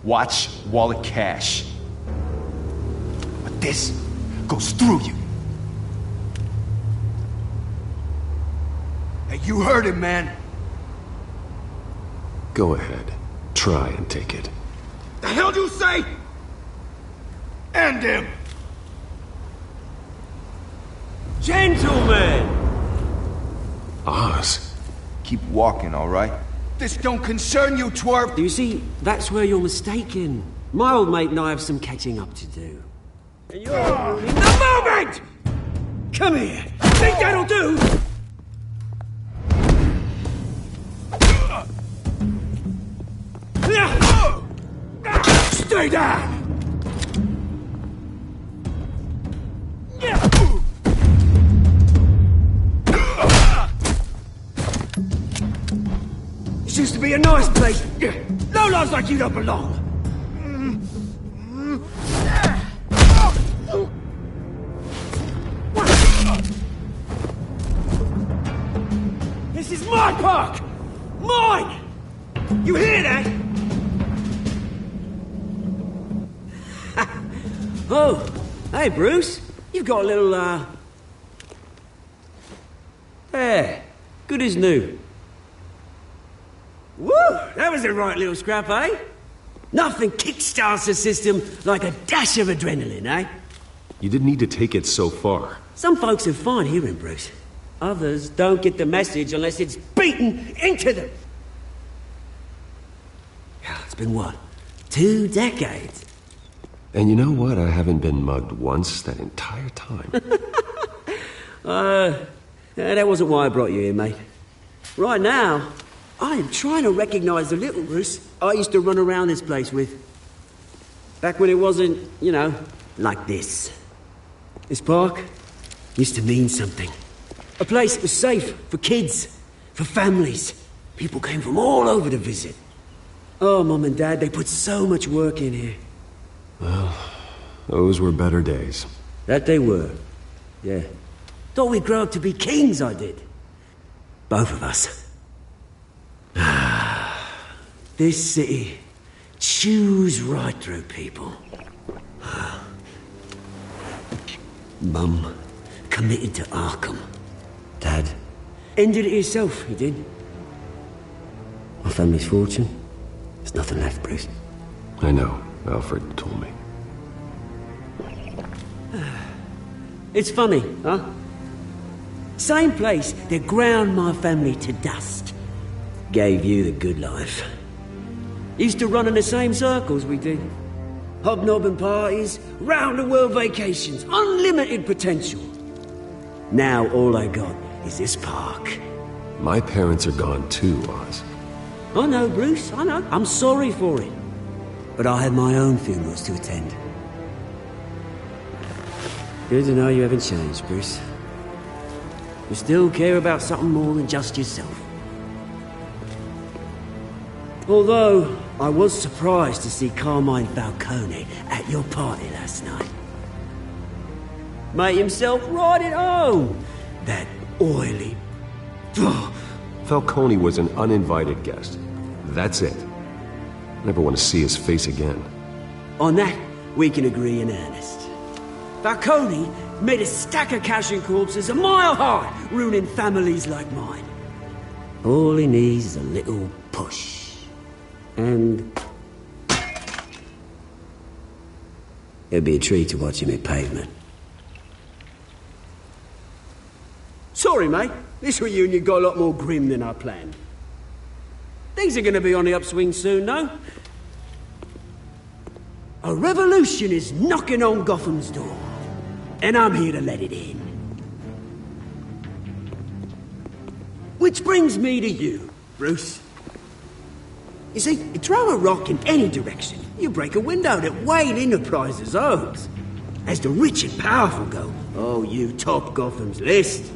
Watch wallet cash. But this goes through you. Hey, you heard him, man. Go ahead. Try and take it. The hell do you say? End him! Gentlemen! Oz. Keep walking, all right? This don't concern you, twerp! You see, that's where you're mistaken. My old mate and I have some catching up to do. And you're ruining the moment! Come here! Think that'll do? Stay down! This used to be a nice place. No lives like you don't belong. This is my park! Mine! You hear that? Oh, hey Bruce. You've got a little, There. Good as new. Woo! That was a right little scrap, eh? Nothing kickstarts the system like a dash of adrenaline, eh? You didn't need to take it so far. Some folks have fine hearing, Bruce. Others don't get the message unless it's beaten into them. It's been what? 2 decades? And you know what? I haven't been mugged once that entire time. That wasn't why I brought you here, mate. Right now, I am trying to recognize the little Bruce I used to run around this place with. Back when it wasn't, you know, like this. This park used to mean something. A place that was safe for kids, for families. People came from all over to visit. Oh, Mum and Dad, they put so much work in here. Well, those were better days. That they were. Yeah. Thought we'd grow up to be kings, I did. Both of us. This city chews right through people. Mum committed to Arkham. Dad ended it himself, he did. My family's fortune. There's nothing left, Bruce. I know. Alfred told me. It's funny, huh? Same place that ground my family to dust gave you the good life. Used to run in the same circles we did. Hobnobbing parties, round-the-world vacations, unlimited potential. Now all I got is this park. My parents are gone too, Oz. I know, Bruce, I know. I'm sorry for it. But I had my own funerals to attend. Good to know you haven't changed, Bruce. You still care about something more than just yourself. Although, I was surprised to see Carmine Falcone at your party last night. Made himself right at home. That oily... Falcone was an uninvited guest. That's it. Never want to see his face again. On that, we can agree in earnest. Falcone made a stack of cash and corpses a mile high, ruining families like mine. All he needs is a little push. And... it'd be a treat to watch him hit pavement. Sorry, mate. This reunion got a lot more grim than I planned. Things are gonna be on the upswing soon, though. A revolution is knocking on Gotham's door. And I'm here to let it in. Which brings me to you, Bruce. You see, you throw a rock in any direction, you break a window that Wayne Enterprises owns. As the rich and powerful go, oh, you top Gotham's list.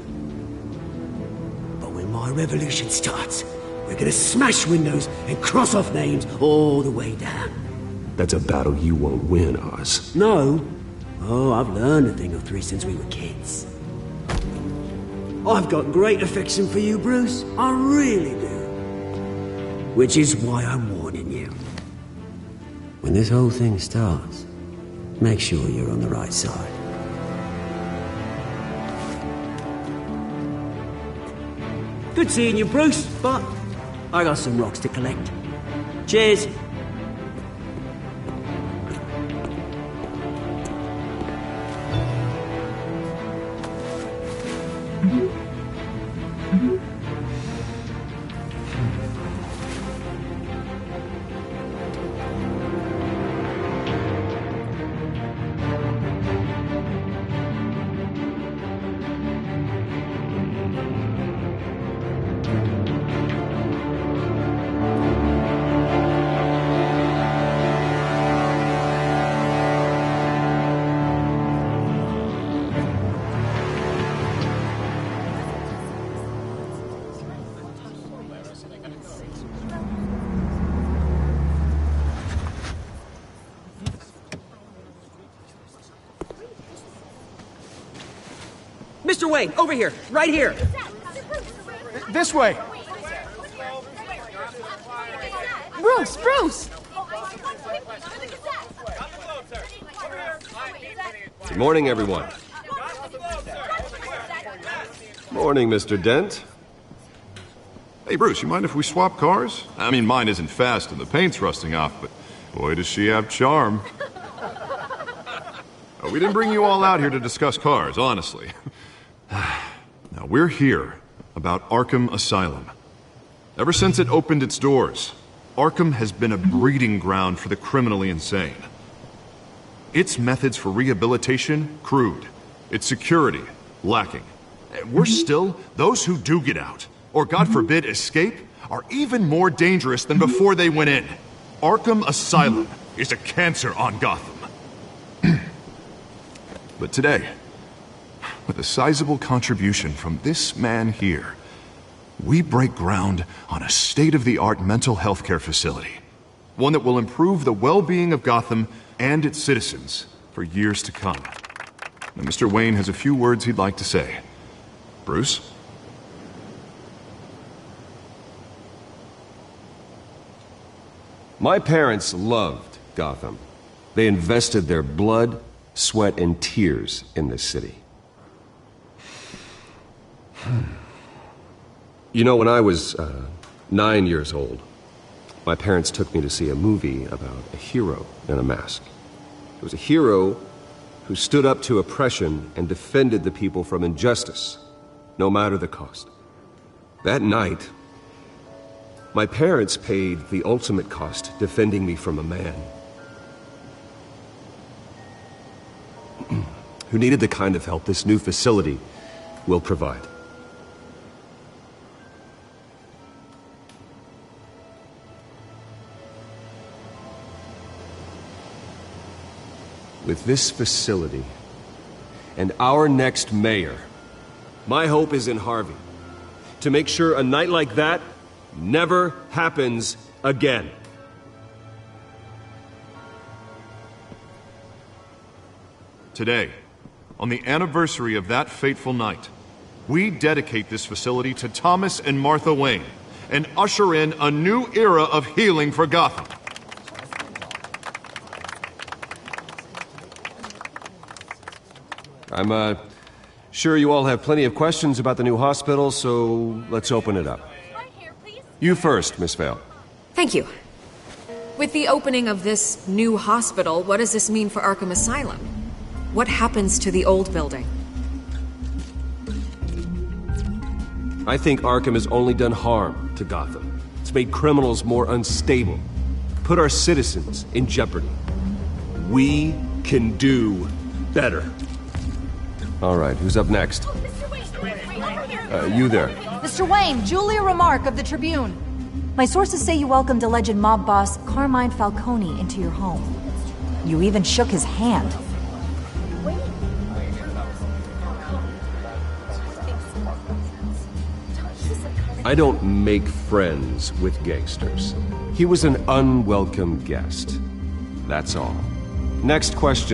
But when my revolution starts, we're gonna smash windows and cross off names all the way down. That's a battle you won't win, Oz. No. Oh, I've learned a thing or three since we were kids. I've got great affection for you, Bruce. I really do. Which is why I'm warning you. When this whole thing starts, make sure you're on the right side. Good seeing you, Bruce, but I got some rocks to collect. Cheers. Mr. Wayne, over here, right here. This way. Bruce! Good morning, everyone. Morning, Mr. Dent. Hey, Bruce, you mind if we swap cars? I mean, mine isn't fast and the paint's rusting off, but boy, does she have charm. We didn't bring you all out here to discuss cars, honestly. Now, we're here about Arkham Asylum. Ever since it opened its doors, Arkham has been a breeding ground for the criminally insane. Its methods for rehabilitation, crude. Its security, lacking. Worse still, those who do get out, or God forbid escape, are even more dangerous than before they went in. Arkham Asylum is a cancer on Gotham. But today, with a sizable contribution from this man here, we break ground on a state-of-the-art mental health care facility. One that will improve the well-being of Gotham and its citizens for years to come. Now, Mr. Wayne has a few words he'd like to say. Bruce? My parents loved Gotham. They invested their blood, sweat, and tears in this city. You know, when I was 9 years old, my parents took me to see a movie about a hero in a mask. It was a hero who stood up to oppression and defended the people from injustice, no matter the cost. That night, my parents paid the ultimate cost defending me from a man who needed the kind of help this new facility will provide. With this facility and our next mayor, my hope is in Harvey to make sure a night like that never happens again. Today, on the anniversary of that fateful night, we dedicate this facility to Thomas and Martha Wayne and usher in a new era of healing for Gotham. I'm sure you all have plenty of questions about the new hospital, so let's open it up. You first, Miss Vale. Thank you. With the opening of this new hospital, what does this mean for Arkham Asylum? What happens to the old building? I think Arkham has only done harm to Gotham. It's made criminals more unstable, put our citizens in jeopardy. We can do better. All right, who's up next? You there. Mr. Wayne, Julia Remark of the Tribune. My sources say you welcomed alleged mob boss Carmine Falcone into your home. You even shook his hand. I don't make friends with gangsters. He was an unwelcome guest. That's all. Next question.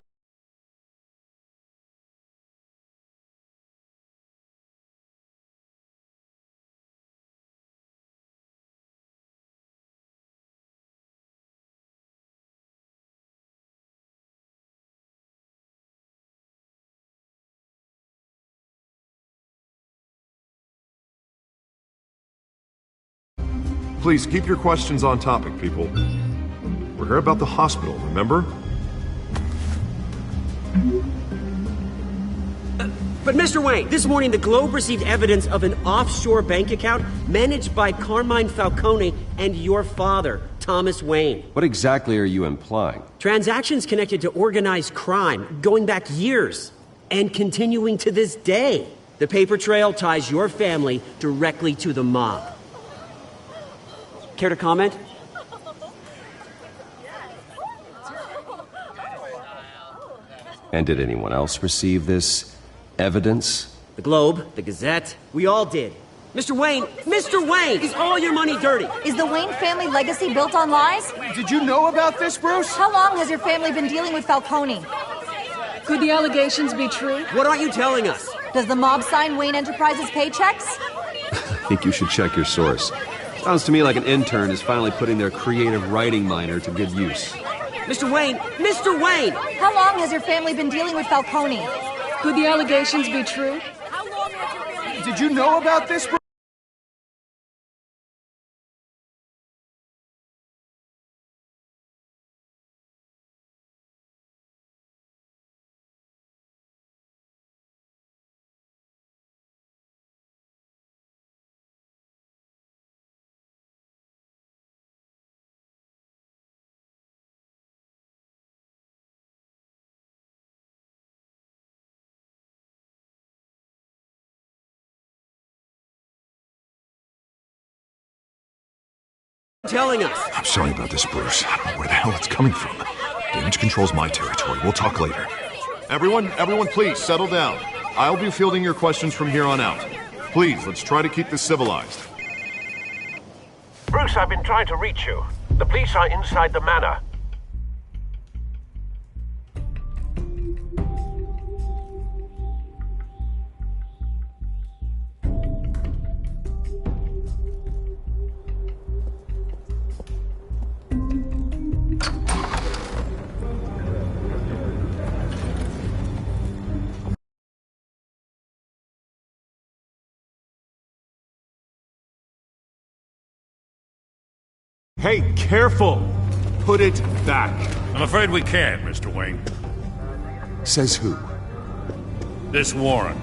Please keep your questions on topic, people. We're here about the hospital, remember? But Mr. Wayne, this morning the Globe received evidence of an offshore bank account managed by Carmine Falcone and your father, Thomas Wayne. What exactly are you implying? Transactions connected to organized crime going back years and continuing to this day. The paper trail ties your family directly to the mob. Care to comment? And did anyone else receive this evidence? The Globe, the Gazette, we all did. Mr. Wayne, is all your money dirty? Is the Wayne family legacy built on lies? Did you know about this, Bruce? How long has your family been dealing with Falcone? Could the allegations be true? What aren't you telling us? Does the mob sign Wayne Enterprises paychecks? I think you should check your source. Sounds to me like an intern is finally putting their creative writing minor to good use. Mr. Wayne! How long has your family been dealing with Falcone? Could the allegations be true? Did you know about this, Bruce? Telling us. I'm sorry about this, Bruce. I don't know where the hell it's coming from. Damage control's my territory. We'll talk later. Everyone, please settle down. I'll be fielding your questions from here on out. Please, let's try to keep this civilized. Bruce, I've been trying to reach you. The police are inside the manor. Hey, careful! Put it back. I'm afraid we can't, Mr. Wayne. Says who? This warrant.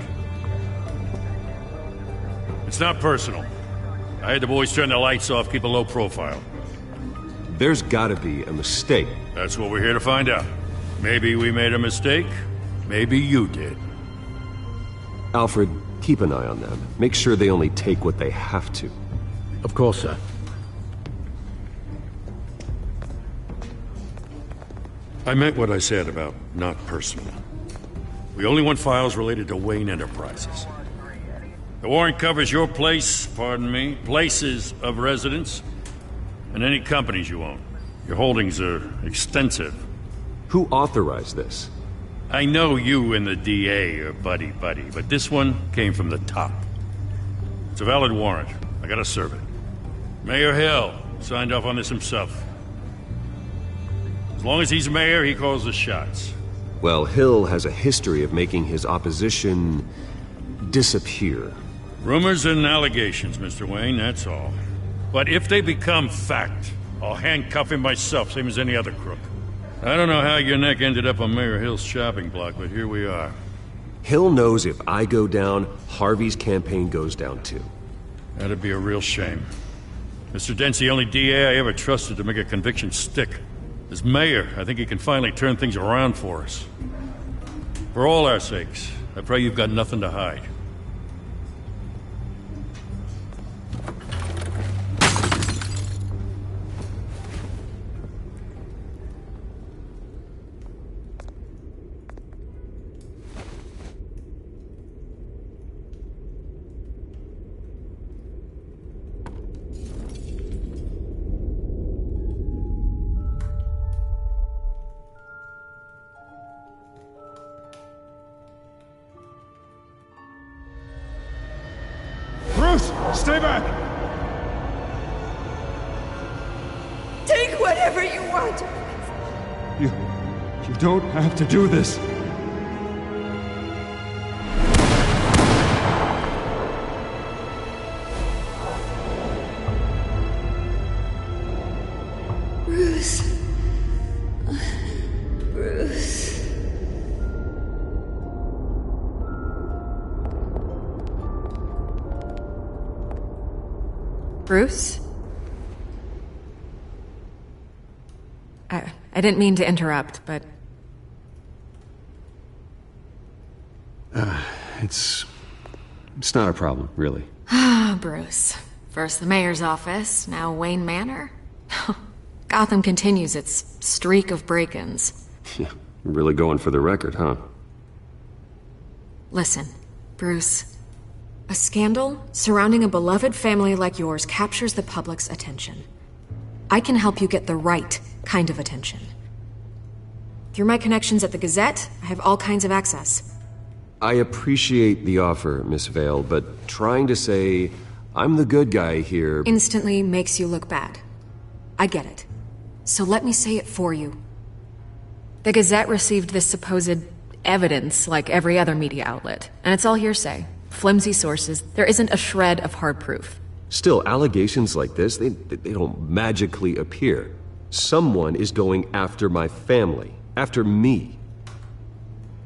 It's not personal. I had the boys turn the lights off, keep a low profile. There's gotta be a mistake. That's what we're here to find out. Maybe we made a mistake. Maybe you did. Alfred, keep an eye on them. Make sure they only take what they have to. Of course, sir. I meant what I said about not personal. We only want files related to Wayne Enterprises. The warrant covers your place, places of residence, and any companies you own. Your holdings are extensive. Who authorized this? I know you and the DA are buddy-buddy, but this one came from the top. It's a valid warrant. I gotta serve it. Mayor Hill signed off on this himself. As long as he's mayor, he calls the shots. Well, Hill has a history of making his opposition disappear. Rumors and allegations, Mr. Wayne, that's all. But if they become fact, I'll handcuff him myself, same as any other crook. I don't know how your neck ended up on Mayor Hill's shopping block, but here we are. Hill knows if I go down, Harvey's campaign goes down too. That'd be a real shame. Mr. Dent's the only DA I ever trusted to make a conviction stick. As mayor, I think he can finally turn things around for us. For all our sakes, I pray you've got nothing to hide. Bruce, stay back! Take whatever you want. You don't have to do this. Bruce. Bruce. Bruce? I didn't mean to interrupt, but... It's not a problem, really. Ah, Bruce. First the mayor's office, now Wayne Manor. Gotham continues its streak of break-ins. Yeah, really going for the record, huh? Listen, Bruce. A scandal surrounding a beloved family like yours captures the public's attention. I can help you get the right kind of attention. Through my connections at the Gazette, I have all kinds of access. I appreciate the offer, Miss Vale, but trying to say I'm the good guy here... Instantly makes you look bad. I get it. So let me say it for you. The Gazette received this supposed evidence like every other media outlet, and it's all hearsay. Flimsy sources. There isn't a shred of hard proof. Still, allegations like this, they don't magically appear. Someone is going after my family. After me.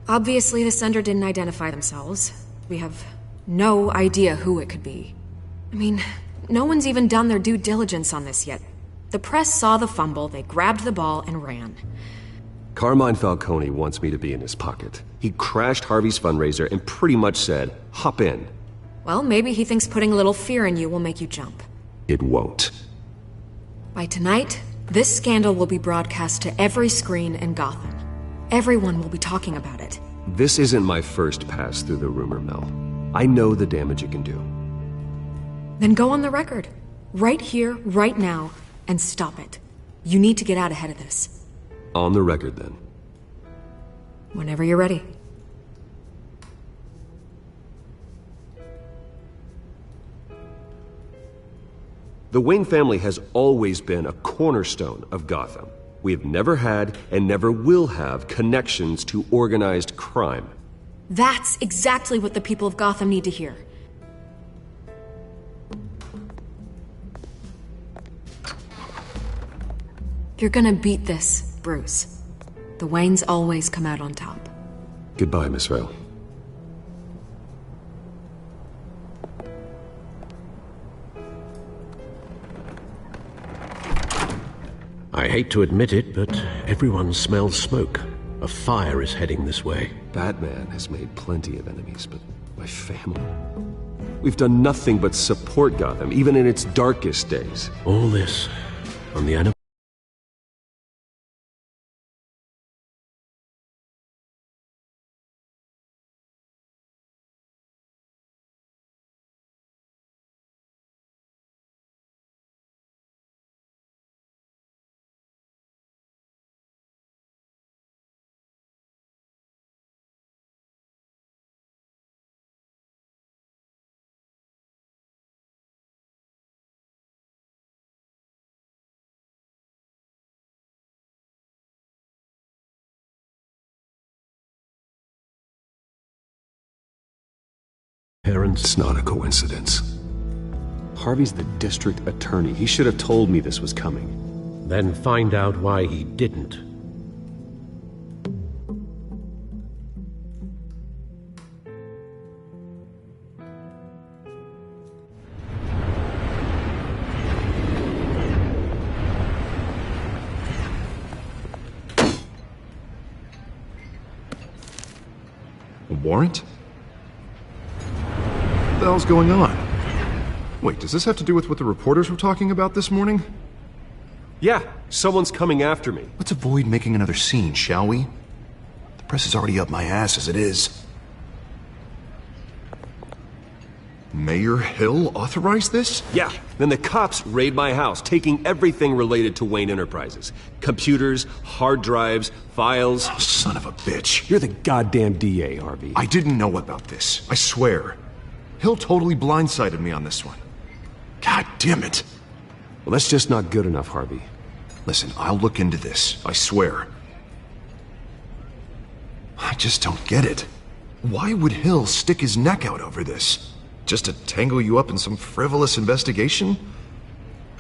Obviously, the sender didn't identify themselves. We have no idea who it could be. I mean, no one's even done their due diligence on this yet. The press saw the fumble, they grabbed the ball and ran. Carmine Falcone wants me to be in his pocket. He crashed Harvey's fundraiser and pretty much said, hop in. Well, maybe he thinks putting a little fear in you will make you jump. It won't. By tonight, this scandal will be broadcast to every screen in Gotham. Everyone will be talking about it. This isn't my first pass through the rumor mill. I know the damage it can do. Then go on the record. Right here, right now, and stop it. You need to get out ahead of this. On the record, then. Whenever you're ready. The Wayne family has always been a cornerstone of Gotham. We have never had and never will have connections to organized crime. That's exactly what the people of Gotham need to hear. You're gonna beat this, Bruce. The Waynes always come out on top. Goodbye, Miss Vale. I hate to admit it, but everyone smells smoke. A fire is heading this way. Batman has made plenty of enemies, but my family... We've done nothing but support Gotham, even in its darkest days. All this on the anniversary. parents? It's not a coincidence. Harvey's the district attorney. He should have told me this was coming. Then find out why he didn't. A warrant? What the hell's going on? Wait, does this have to do with what the reporters were talking about this morning? Yeah, someone's coming after me. Let's avoid making another scene, shall we? The press is already up my ass as it is. Mayor Hill authorized this? Yeah, then the cops raid my house, taking everything related to Wayne Enterprises. Computers, hard drives, files. Oh, son of a bitch. You're the goddamn DA, Harvey. I didn't know about this. I swear. Hill totally blindsided me on this one. God damn it. Well, that's just not good enough, Harvey. Listen, I'll look into this. I swear. I just don't get it. Why would Hill stick his neck out over this? Just to tangle you up in some frivolous investigation?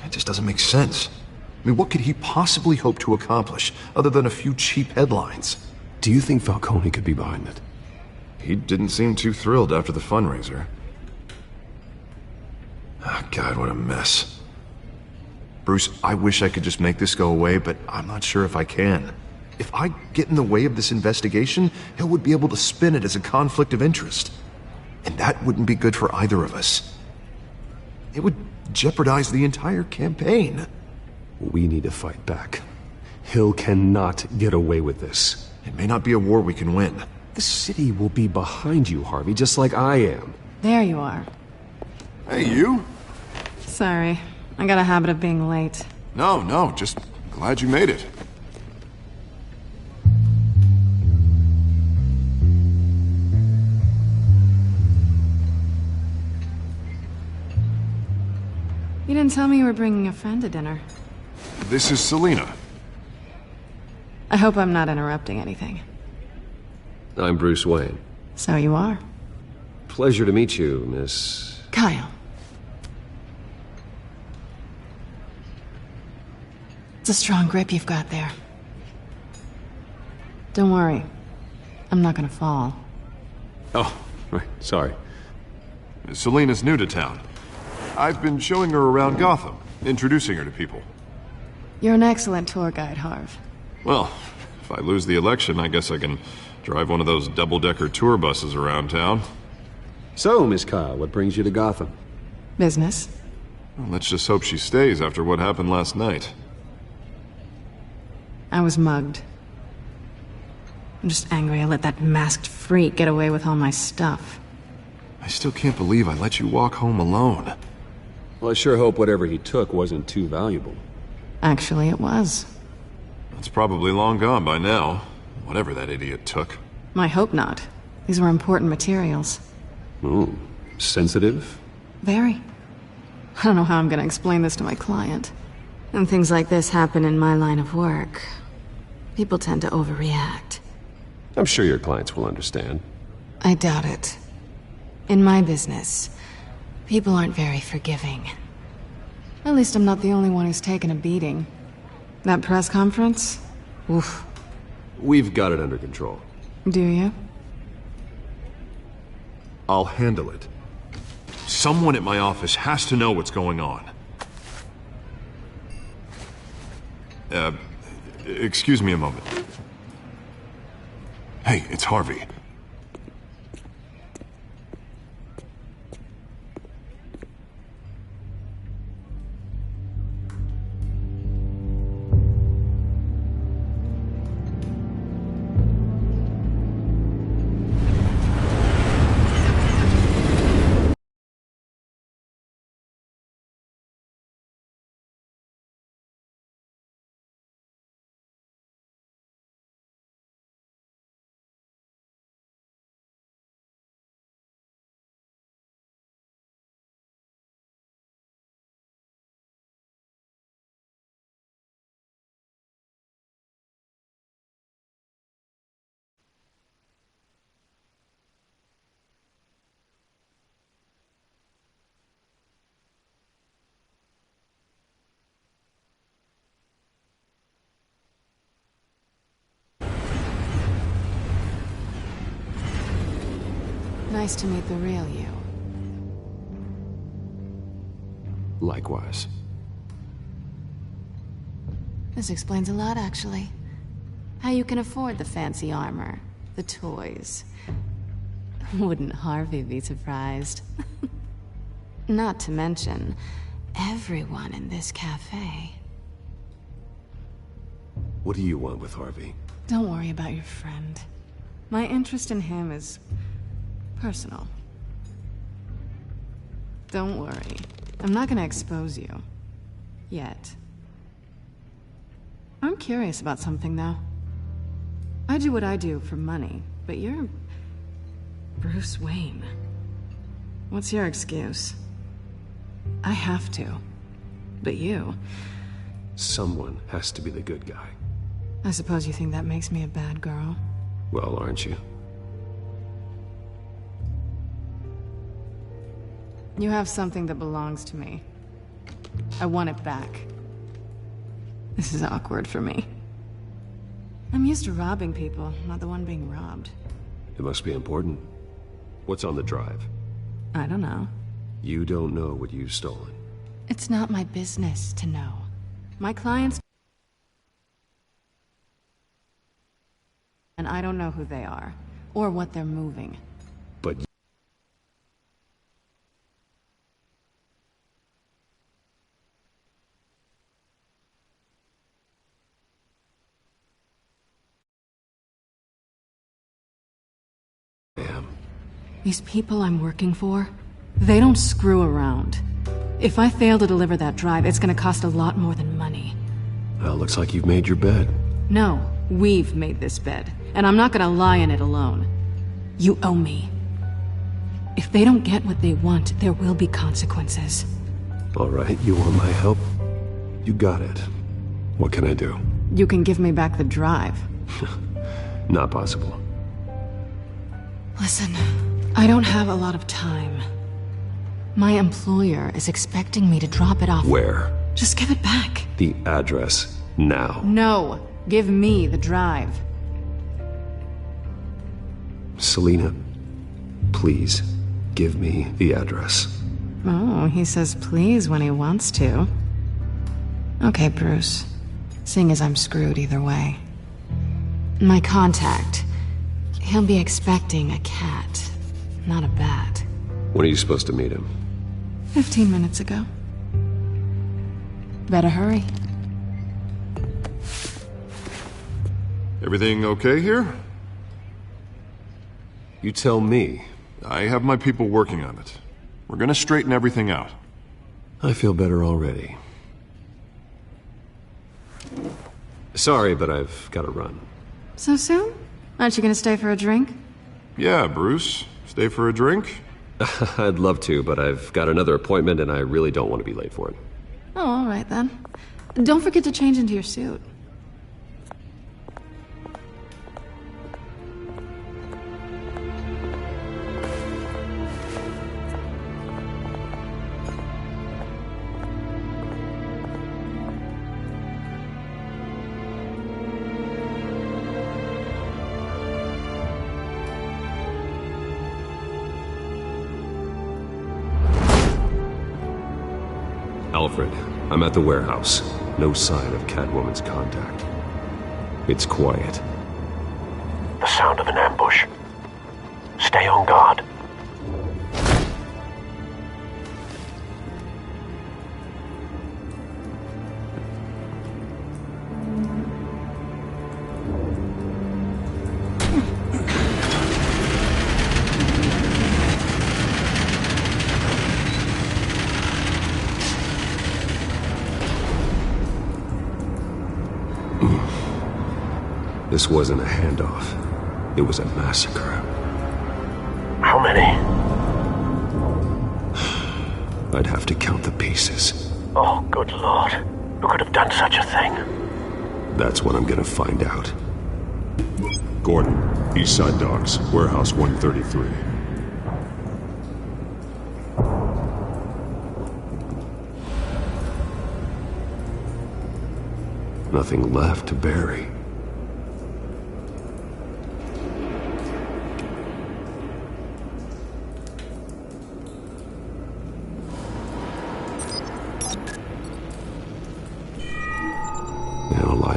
It just doesn't make sense. I mean, what could he possibly hope to accomplish other than a few cheap headlines? Do you think Falcone could be behind it? He didn't seem too thrilled after the fundraiser. Oh, God, what a mess. Bruce, I wish I could just make this go away, but I'm not sure if I can. If I get in the way of this investigation, Hill would be able to spin it as a conflict of interest. And that wouldn't be good for either of us. It would jeopardize the entire campaign. We need to fight back. Hill cannot get away with this. It may not be a war we can win. The city will be behind you, Harvey, just like I am. There you are. Hey, you? Sorry. I got a habit of being late. No, just glad you made it. You didn't tell me you were bringing a friend to dinner. This is Selina. I hope I'm not interrupting anything. I'm Bruce Wayne. So you are. Pleasure to meet you, Miss... Kyle. It's a strong grip you've got there. Don't worry. I'm not gonna fall. Oh, right, sorry. Selina's new to town. I've been showing her around Gotham, introducing her to people. You're an excellent tour guide, Harv. Well, if I lose the election, I guess I can drive one of those double-decker tour buses around town. So, Miss Kyle, what brings you to Gotham? Business. Well, let's just hope she stays after what happened last night. I was mugged. I'm just angry I let that masked freak get away with all my stuff. I still can't believe I let you walk home alone. Well, I sure hope whatever he took wasn't too valuable. Actually, it was. It's probably long gone by now, whatever that idiot took. I hope not. These were important materials. Ooh, sensitive? Very. I don't know how I'm gonna explain this to my client. When things like this happen in my line of work, people tend to overreact. I'm sure your clients will understand. I doubt it. In my business, people aren't very forgiving. At least I'm not the only one who's taken a beating. That press conference? Oof. We've got it under control. Do you? I'll handle it. Someone at my office has to know what's going on. Excuse me a moment. Hey, it's Harvey. Nice to meet the real you. Likewise. This explains a lot, actually. How you can afford the fancy armor, the toys. Wouldn't Harvey be surprised? Not to mention, everyone in this cafe. What do you want with Harvey? Don't worry about your friend. My interest in him is personal. Don't worry. I'm not gonna expose you. Yet. I'm curious about something, though. I do what I do for money, but you're Bruce Wayne. What's your excuse? I have to. But you... Someone has to be the good guy. I suppose you think that makes me a bad girl? Well, aren't you? You have something that belongs to me. I want it back. This is awkward for me. I'm used to robbing people, not the one being robbed. It must be important. What's on the drive? I don't know. You don't know what you've stolen. It's not my business to know. My clients... And I don't know who they are, or what they're moving. But... These people I'm working for, they don't screw around. If I fail to deliver that drive, it's gonna cost a lot more than money. Well, looks like you've made your bed. No, we've made this bed, and I'm not gonna lie in it alone. You owe me. If they don't get what they want, there will be consequences. All right, you want my help? You got it. What can I do? You can give me back the drive. Not possible. Listen, I don't have a lot of time. My employer is expecting me to drop it off. Where? Just give it back. The address, now. No, give me the drive. Selina, please, give me the address. Oh, he says please when he wants to. Okay, Bruce. Seeing as I'm screwed either way. My contact. He'll be expecting a cat, not a bat. When are you supposed to meet him? 15 minutes ago. Better hurry. Everything okay here? You tell me. I have my people working on it. We're gonna straighten everything out. I feel better already. Sorry, but I've got to run. So soon? Aren't you gonna stay for a drink? Yeah, Bruce. Stay for a drink? I'd love to, but I've got another appointment and I really don't want to be late for it. Oh, all right then. Don't forget to change into your suit. Alfred, I'm at the warehouse. No sign of Catwoman's contact. It's quiet. The sound of an ambush. Stay on guard. This wasn't a handoff. It was a massacre. How many? I'd have to count the pieces. Oh, good lord. Who could have done such a thing? That's what I'm gonna find out. Gordon, East Side Docks, Warehouse 133. Nothing left to bury.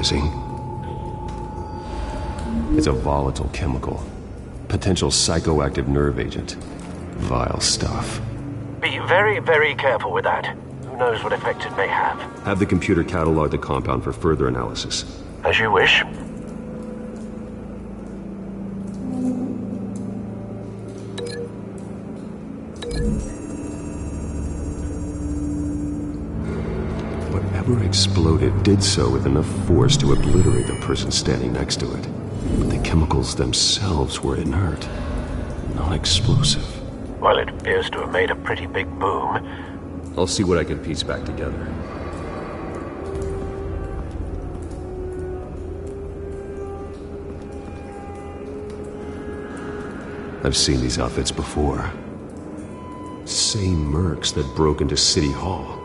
tantalizing. It's a volatile chemical. Potential psychoactive nerve agent. Vile stuff. Be very, very careful with that. Who knows what effect it may have. Have the computer catalog the compound for further analysis. As you wish. Whatever exploded did so with enough force to obliterate the person standing next to it. But the chemicals themselves were inert, non-explosive. Well, it appears to have made a pretty big boom. I'll see what I can piece back together. I've seen these outfits before. Same mercs that broke into City Hall.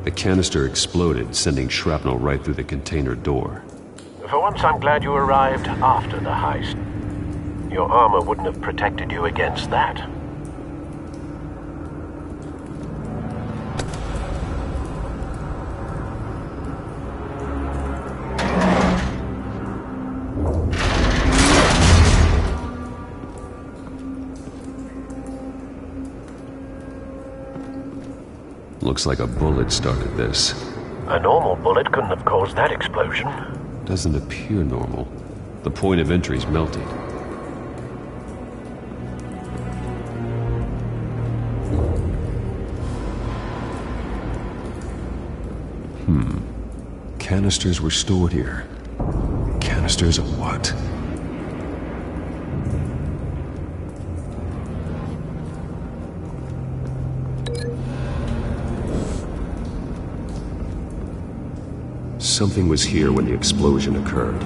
The canister exploded, sending shrapnel right through the container door. For once, I'm glad you arrived after the heist. Your armor wouldn't have protected you against that. Looks like a bullet started this. A normal bullet couldn't have caused that explosion. Doesn't appear normal. The point of entry's melted. Canisters were stored here. Canisters of what? Something was here when the explosion occurred.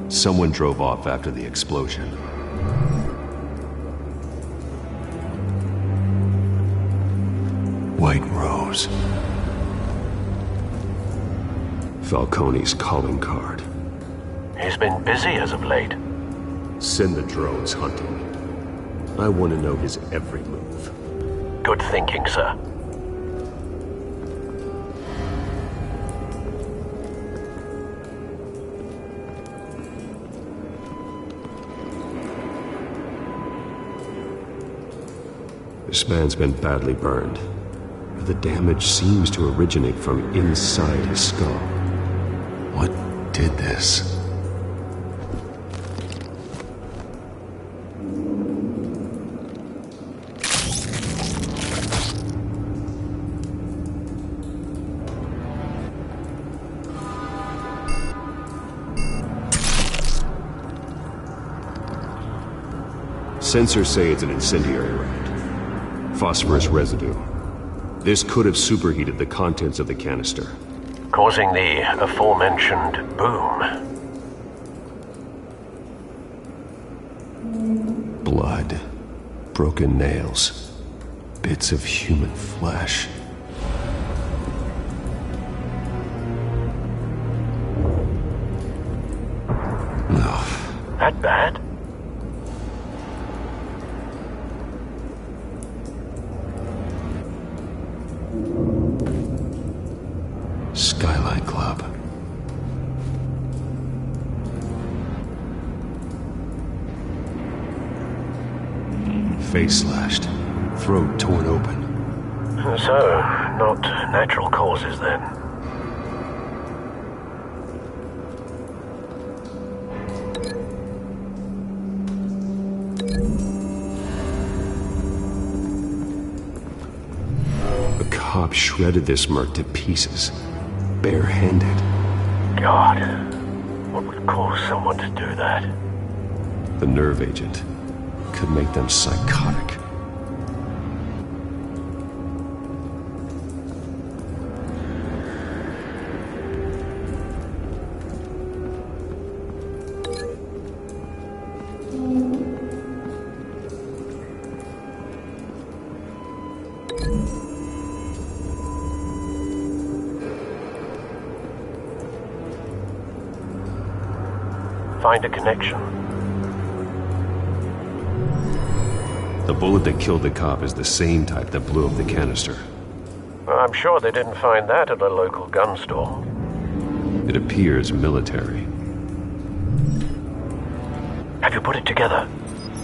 Someone drove off after the explosion. White Rose. Falcone's calling card. He's been busy as of late. Send the drones hunting. I want to know his every move. Good thinking, sir. This man's been badly burned. The damage seems to originate from inside his skull. What did this? Sensors say it's an incendiary round. Phosphorus residue. This could have superheated the contents of the canister, causing the aforementioned boom. Blood, broken nails, bits of human flesh. No. That bad? Skyline Club. Face slashed, throat torn open. So, not natural causes then. A cop shredded this merc to pieces. Barehanded. God, what would cause someone to do that? The nerve agent could make them psychotic. find a connection. The bullet that killed the cop is the same type that blew up the canister. I'm sure they didn't find that at a local gun store. It appears military. Have you put it together?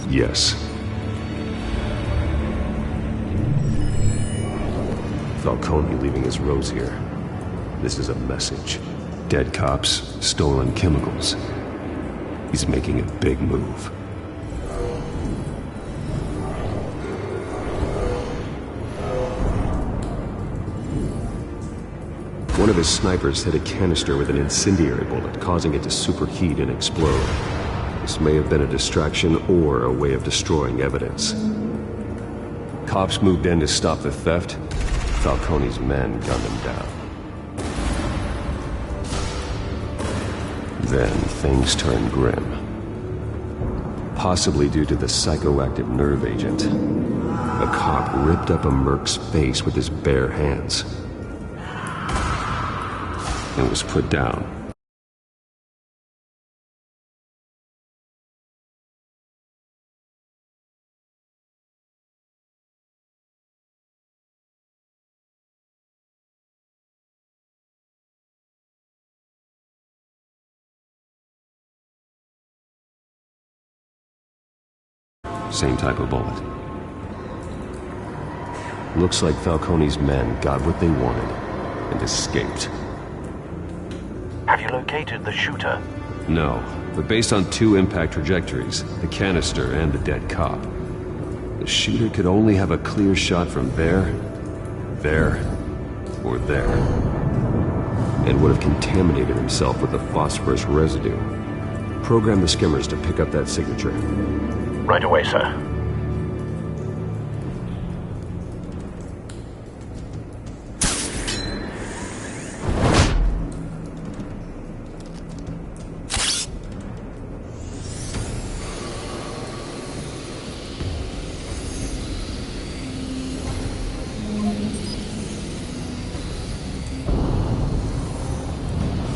Yes. Falcone leaving his rose here. This is a message. Dead cops, stolen chemicals. He's making a big move. One of his snipers hit a canister with an incendiary bullet, causing it to superheat and explode. This may have been a distraction or a way of destroying evidence. Cops moved in to stop the theft. Falcone's men gunned him down. Then things turned grim. Possibly due to the psychoactive nerve agent. A cop ripped up a merc's face with his bare hands and was put down. Same type of bullet. Looks like Falcone's men got what they wanted and escaped. Have you located the shooter? No, but based on two impact trajectories, the canister and the dead cop, the shooter could only have a clear shot from there, or there, and would have contaminated himself with the phosphorus residue. Program the skimmers to pick up that signature. Right away, sir.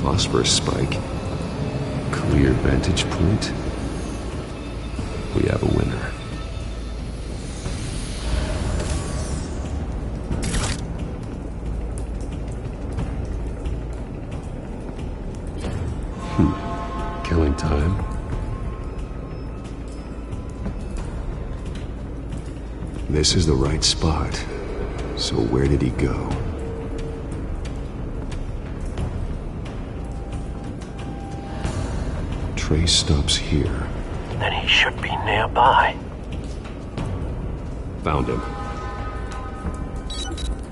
Phosphorus spike. Clear vantage point. We have a winner. Killing time. This is the right spot. So where did he go? Trace stops here. Then he should be nearby. Found him.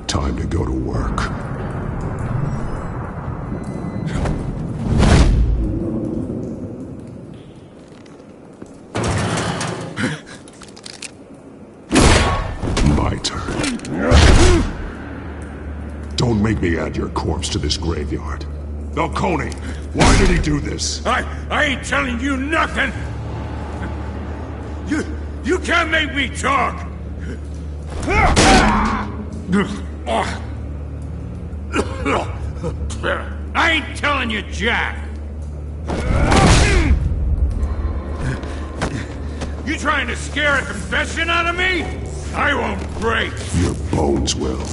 Time to go to work. My turn. Don't make me add your corpse to this graveyard. Falcone, why did he do this? I ain't telling you nothing! You can't make me talk! I ain't telling you jack! You trying to scare a confession out of me? I won't break! Your bones will.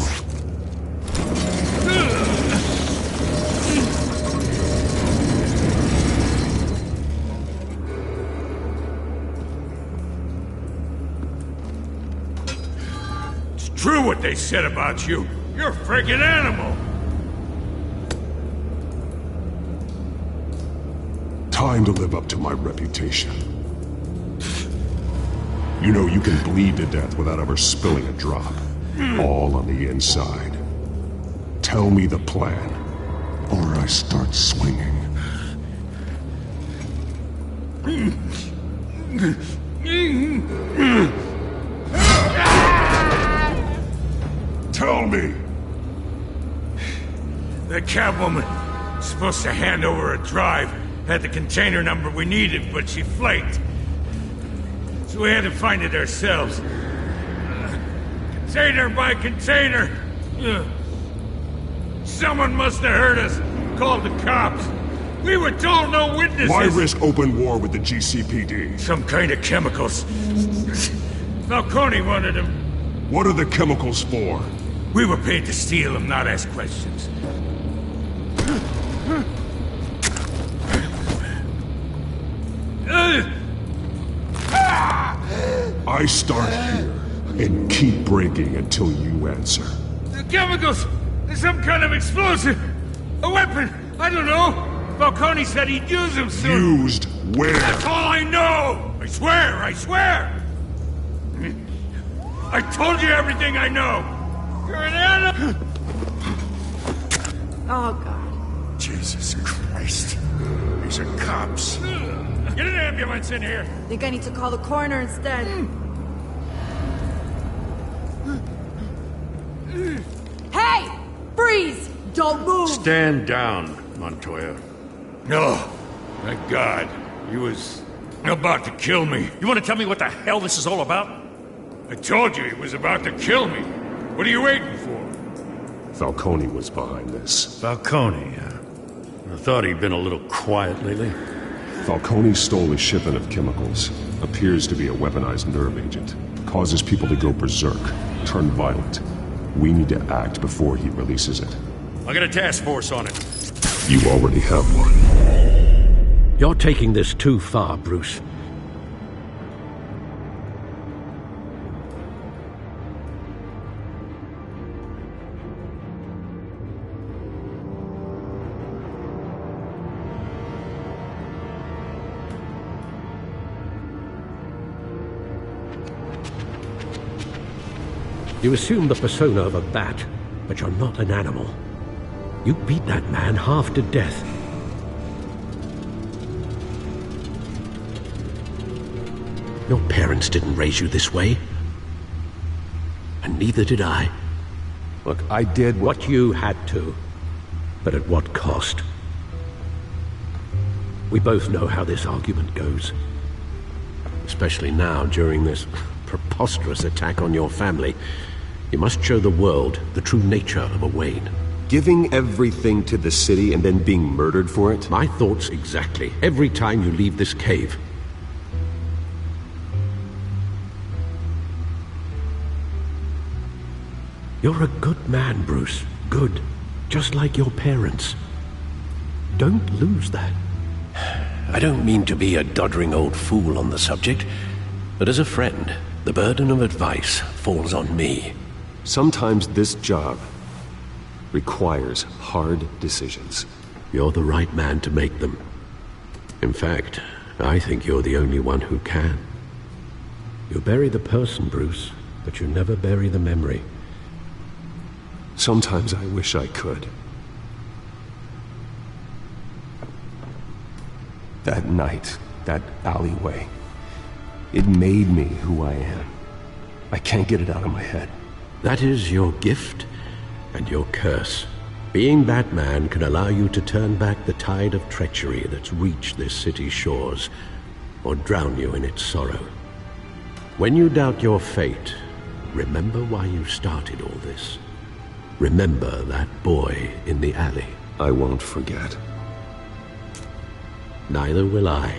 True what they said about you. You're a friggin' animal. Time to live up to my reputation. You know you can bleed to death without ever spilling a drop. All on the inside. Tell me the plan, or I start swinging. Tell me! The Catwoman supposed to hand over a drive. Had the container number we needed, but she flaked. So we had to find it ourselves. Container by container. Someone must have heard us. Called the cops. We were told no witnesses! Why risk open war with the GCPD? Some kind of chemicals. Falcone wanted them. What are the chemicals for? We were paid to steal them, not ask questions. I start here and keep breaking until you answer. The chemicals! There's some kind of explosive! A weapon! I don't know! Falcone said he'd use them soon! Used where? That's all I know! I swear! I swear! I told you everything I know! You're an animal! Oh, God. Jesus Christ. These are cops. Get an ambulance in here! Think I need to call the coroner instead. Hey! Freeze! Don't move! Stand down, Montoya. No. Thank God. He was about to kill me. You want to tell me what the hell this is all about? I told you he was about to kill me. What are you waiting for? Falcone was behind this. Falcone, I thought he'd been a little quiet lately. Falcone stole a shipment of chemicals. Appears to be a weaponized nerve agent. Causes people to go berserk, turn violent. We need to act before he releases it. I got a task force on it. You already have one. You're taking this too far, Bruce. You assume the persona of a bat, but you're not an animal. You beat that man half to death. Your parents didn't raise you this way. And neither did I. Look, I did what you had to. But at what cost? We both know how this argument goes. Especially now, during this preposterous attack on your family. You must show the world the true nature of a Wayne. Giving everything to the city and then being murdered for it? My thoughts exactly. Every time you leave this cave. You're a good man, Bruce. Good. Just like your parents. Don't lose that. I don't mean to be a doddering old fool on the subject, but as a friend, the burden of advice falls on me. Sometimes this job requires hard decisions. You're the right man to make them. In fact, I think you're the only one who can. You bury the person, Bruce, but you never bury the memory. Sometimes I wish I could. That night, that alleyway, it made me who I am. I can't get it out of my head. That is your gift and your curse. Being Batman can allow you to turn back the tide of treachery that's reached this city's shores, or drown you in its sorrow. When you doubt your fate, remember why you started all this. Remember that boy in the alley. I won't forget. Neither will I.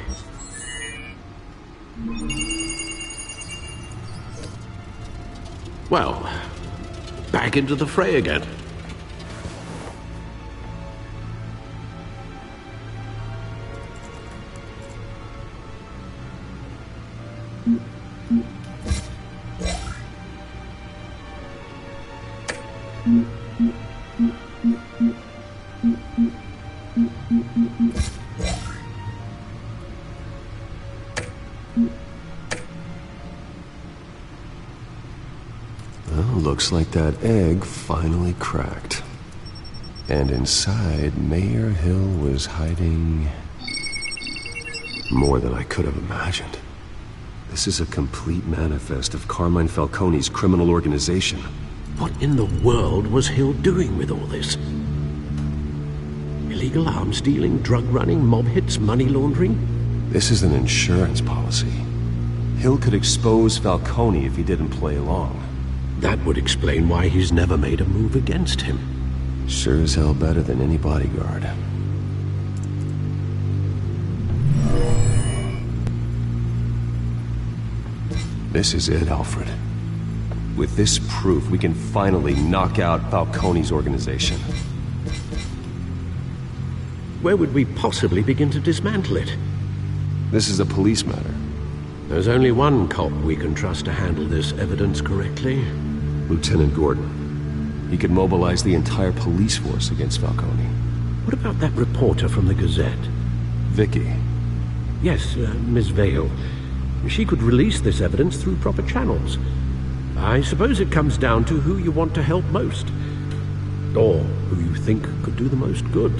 Well, back into the fray again. Looks like that egg finally cracked. And inside, Mayor Hill was hiding more than I could have imagined. This is a complete manifest of Carmine Falcone's criminal organization. What in the world was Hill doing with all this? Illegal arms dealing, drug running, mob hits, money laundering? This is an insurance policy. Hill could expose Falcone if he didn't play along. That would explain why he's never made a move against him. Sure as hell better than any bodyguard. This is it, Alfred. With this proof, we can finally knock out Falcone's organization. Where would we possibly begin to dismantle it? This is a police matter. There's only one cop we can trust to handle this evidence correctly. Lieutenant Gordon. He could mobilize the entire police force against Falcone. What about that reporter from the Gazette? Vicky. Yes, Miss Vale. She could release this evidence through proper channels. I suppose it comes down to who you want to help most. Or who you think could do the most good.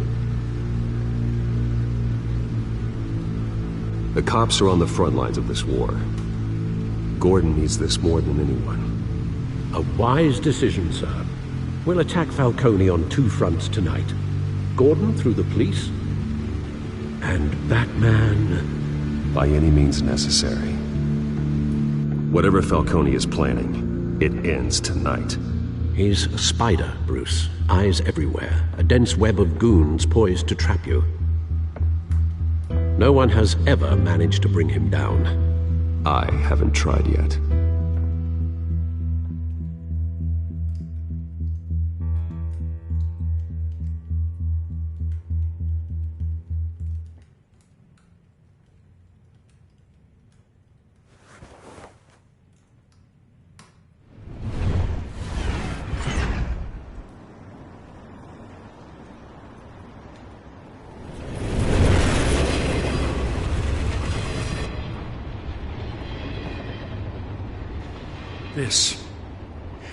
The cops are on the front lines of this war. Gordon needs this more than anyone. A wise decision, sir. We'll attack Falcone on two fronts tonight. Gordon through the police, and Batman... by any means necessary. Whatever Falcone is planning, it ends tonight. He's a spider, Bruce. Eyes everywhere. A dense web of goons poised to trap you. No one has ever managed to bring him down. I haven't tried yet.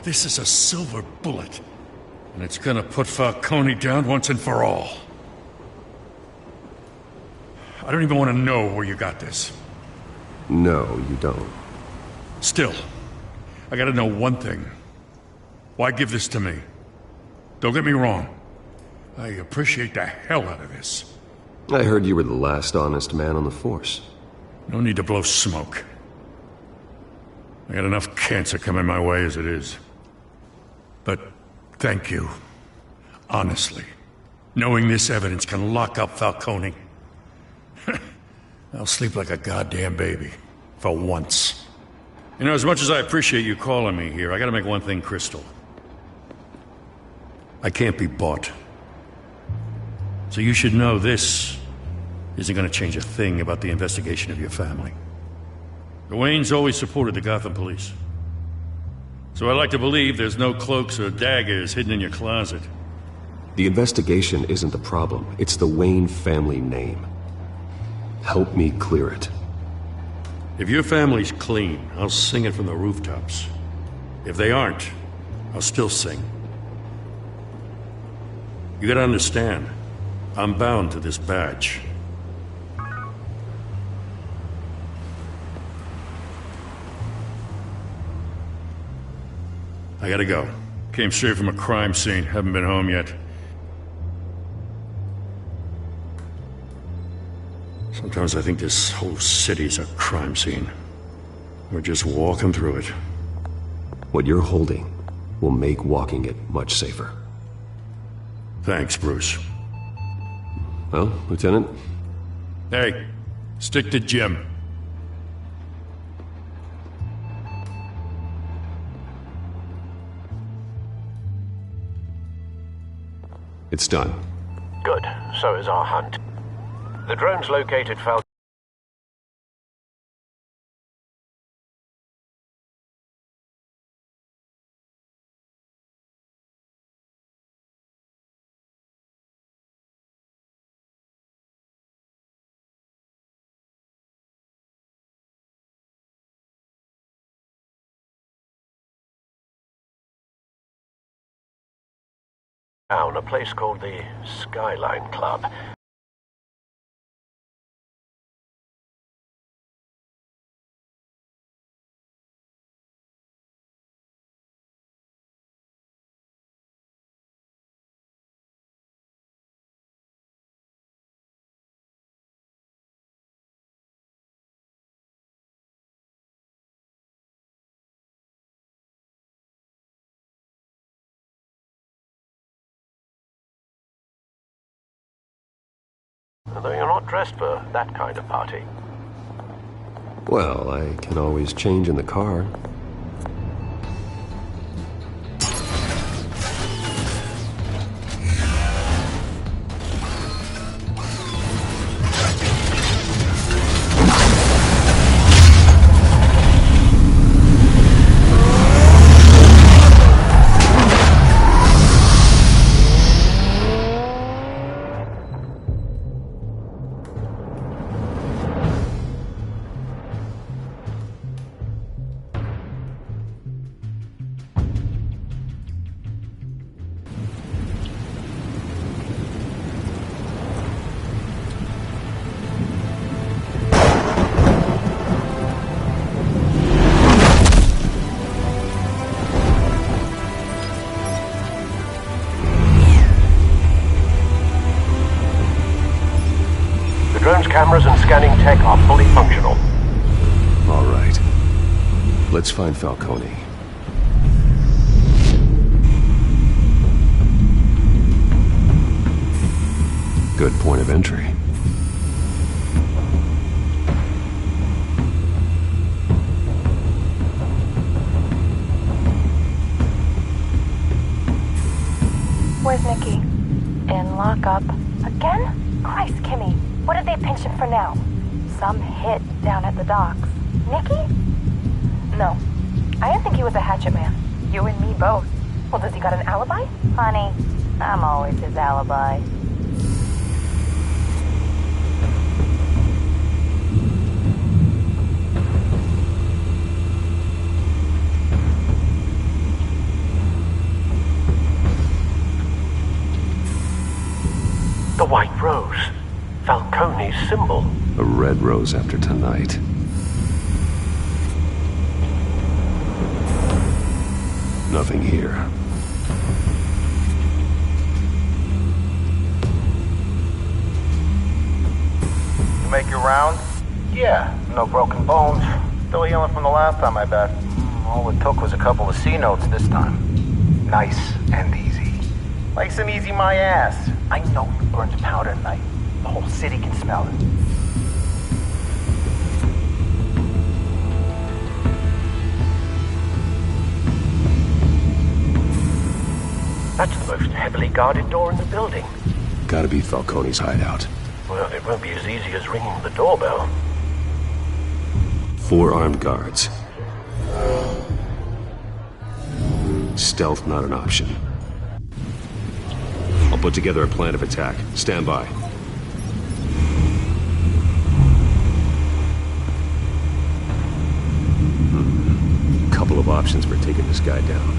This is a silver bullet. And it's gonna put Falcone down once and for all. I don't even want to know where you got this. No, you don't. Still, I gotta know one thing. Why give this to me? Don't get me wrong. I appreciate the hell out of this. I heard you were the last honest man on the force. No need to blow smoke. I got enough cancer coming my way as it is. But thank you. Honestly. Knowing this evidence can lock up Falcone. I'll sleep like a goddamn baby. For once. You know, as much as I appreciate you calling me here, I gotta make one thing crystal. I can't be bought. So you should know this isn't gonna change a thing about the investigation of your family. The Waynes always supported the Gotham police. So I like to believe there's no cloaks or daggers hidden in your closet. The investigation isn't the problem. It's the Wayne family name. Help me clear it. If your family's clean, I'll sing it from the rooftops. If they aren't, I'll still sing. You gotta understand, I'm bound to this badge. I gotta go. Came straight from a crime scene. Haven't been home yet. Sometimes I think this whole city's a crime scene. We're just walking through it. What you're holding will make walking it much safer. Thanks, Bruce. Well, Lieutenant? Hey, stick to Jim. It's done. Good. So is our hunt. The drone's located Falcone. Down a place called the Skyline Club. Although you're not dressed for that kind of party. Well, I can always change in the car. Cameras and scanning tech are fully functional. All right. Let's find Falcone. Good point of entry. Where's Nikki? In lockup. Again? Christ, Kimmy. What did they pinch him for now? Some hit down at the docks. Nikki? No. I didn't think he was a hatchet man. You and me both. Well, does he got an alibi? Honey, I'm always his alibi. The White Rose. Falcone's symbol. A red rose after tonight. Nothing here. You make your round? Yeah, no broken bones. Still healing from the last time, I bet. All it took was a couple of C notes this time. Nice and easy. Nice and easy my ass. I know you burned powder tonight. The whole city can smell it. That's the most heavily guarded door in the building. Gotta be Falcone's hideout. Well, it won't be as easy as ringing the doorbell. 4 armed guards. Stealth not an option. I'll put together a plan of attack. Stand by. Couple of options for taking this guy down.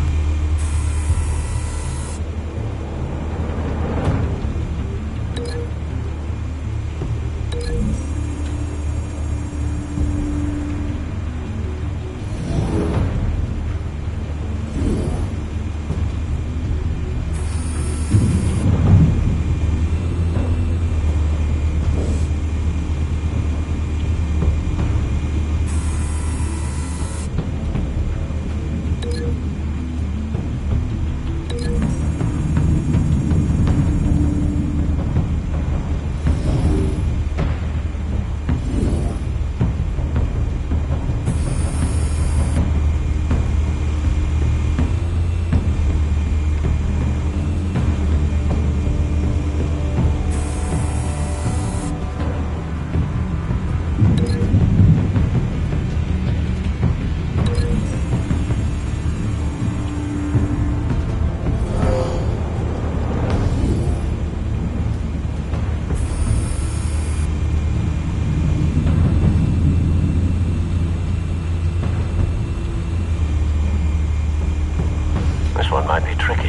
This one might be tricky.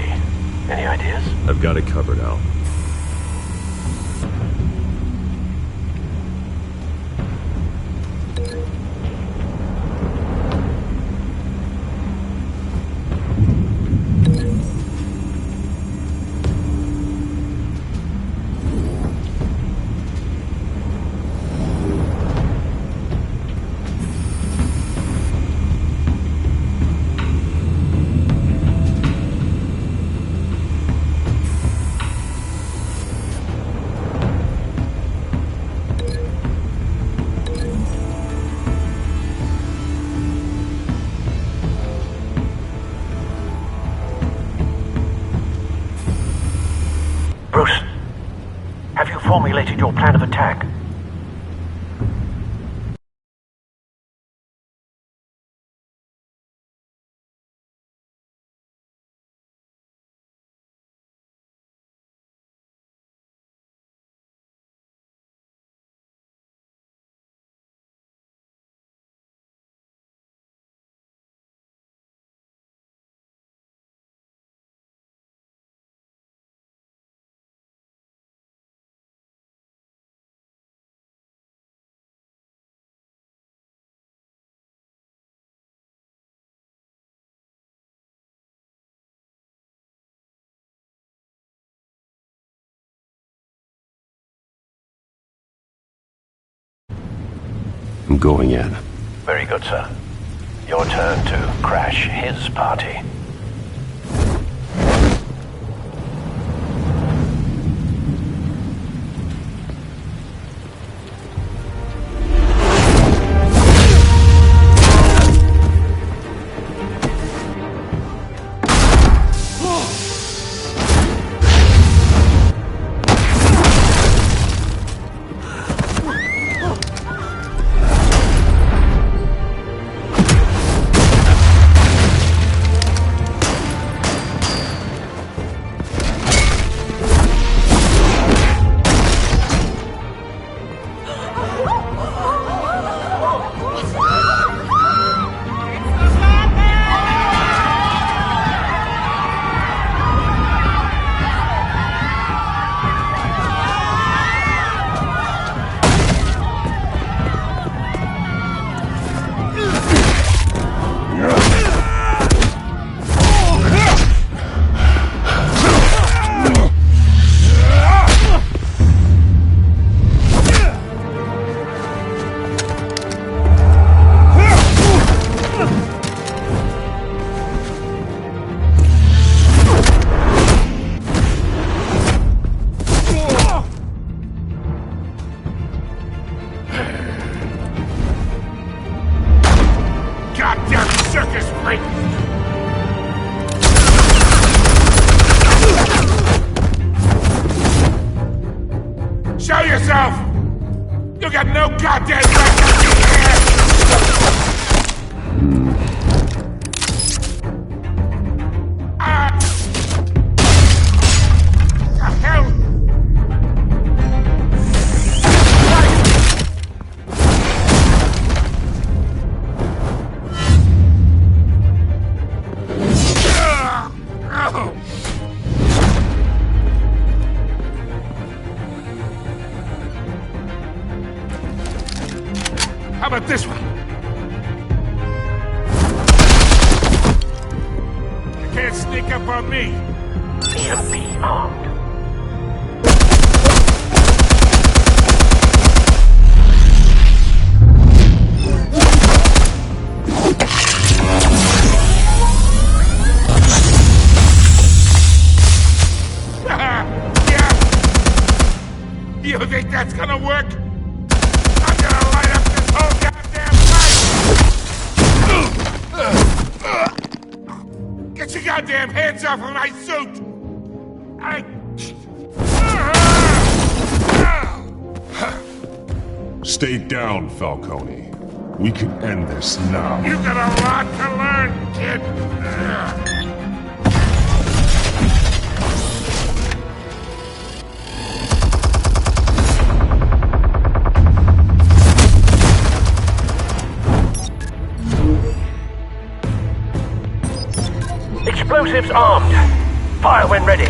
Any ideas? I've got it covered, Al. Bruce, have you formulated your plan of attack? I'm going in. Very good, sir. Your turn to crash his party. Show yourself! You got no goddamn right to be here! The hell? How about this one? You can't sneak up on me. EMP armed. Yeah. You think that's gonna work? I'm gonna light up this whole goddamn place! Get your goddamn hands off of my suit! Stay down, Falcone. We can end this now. You got a lot to learn, kid! Explosives armed. Fire when ready.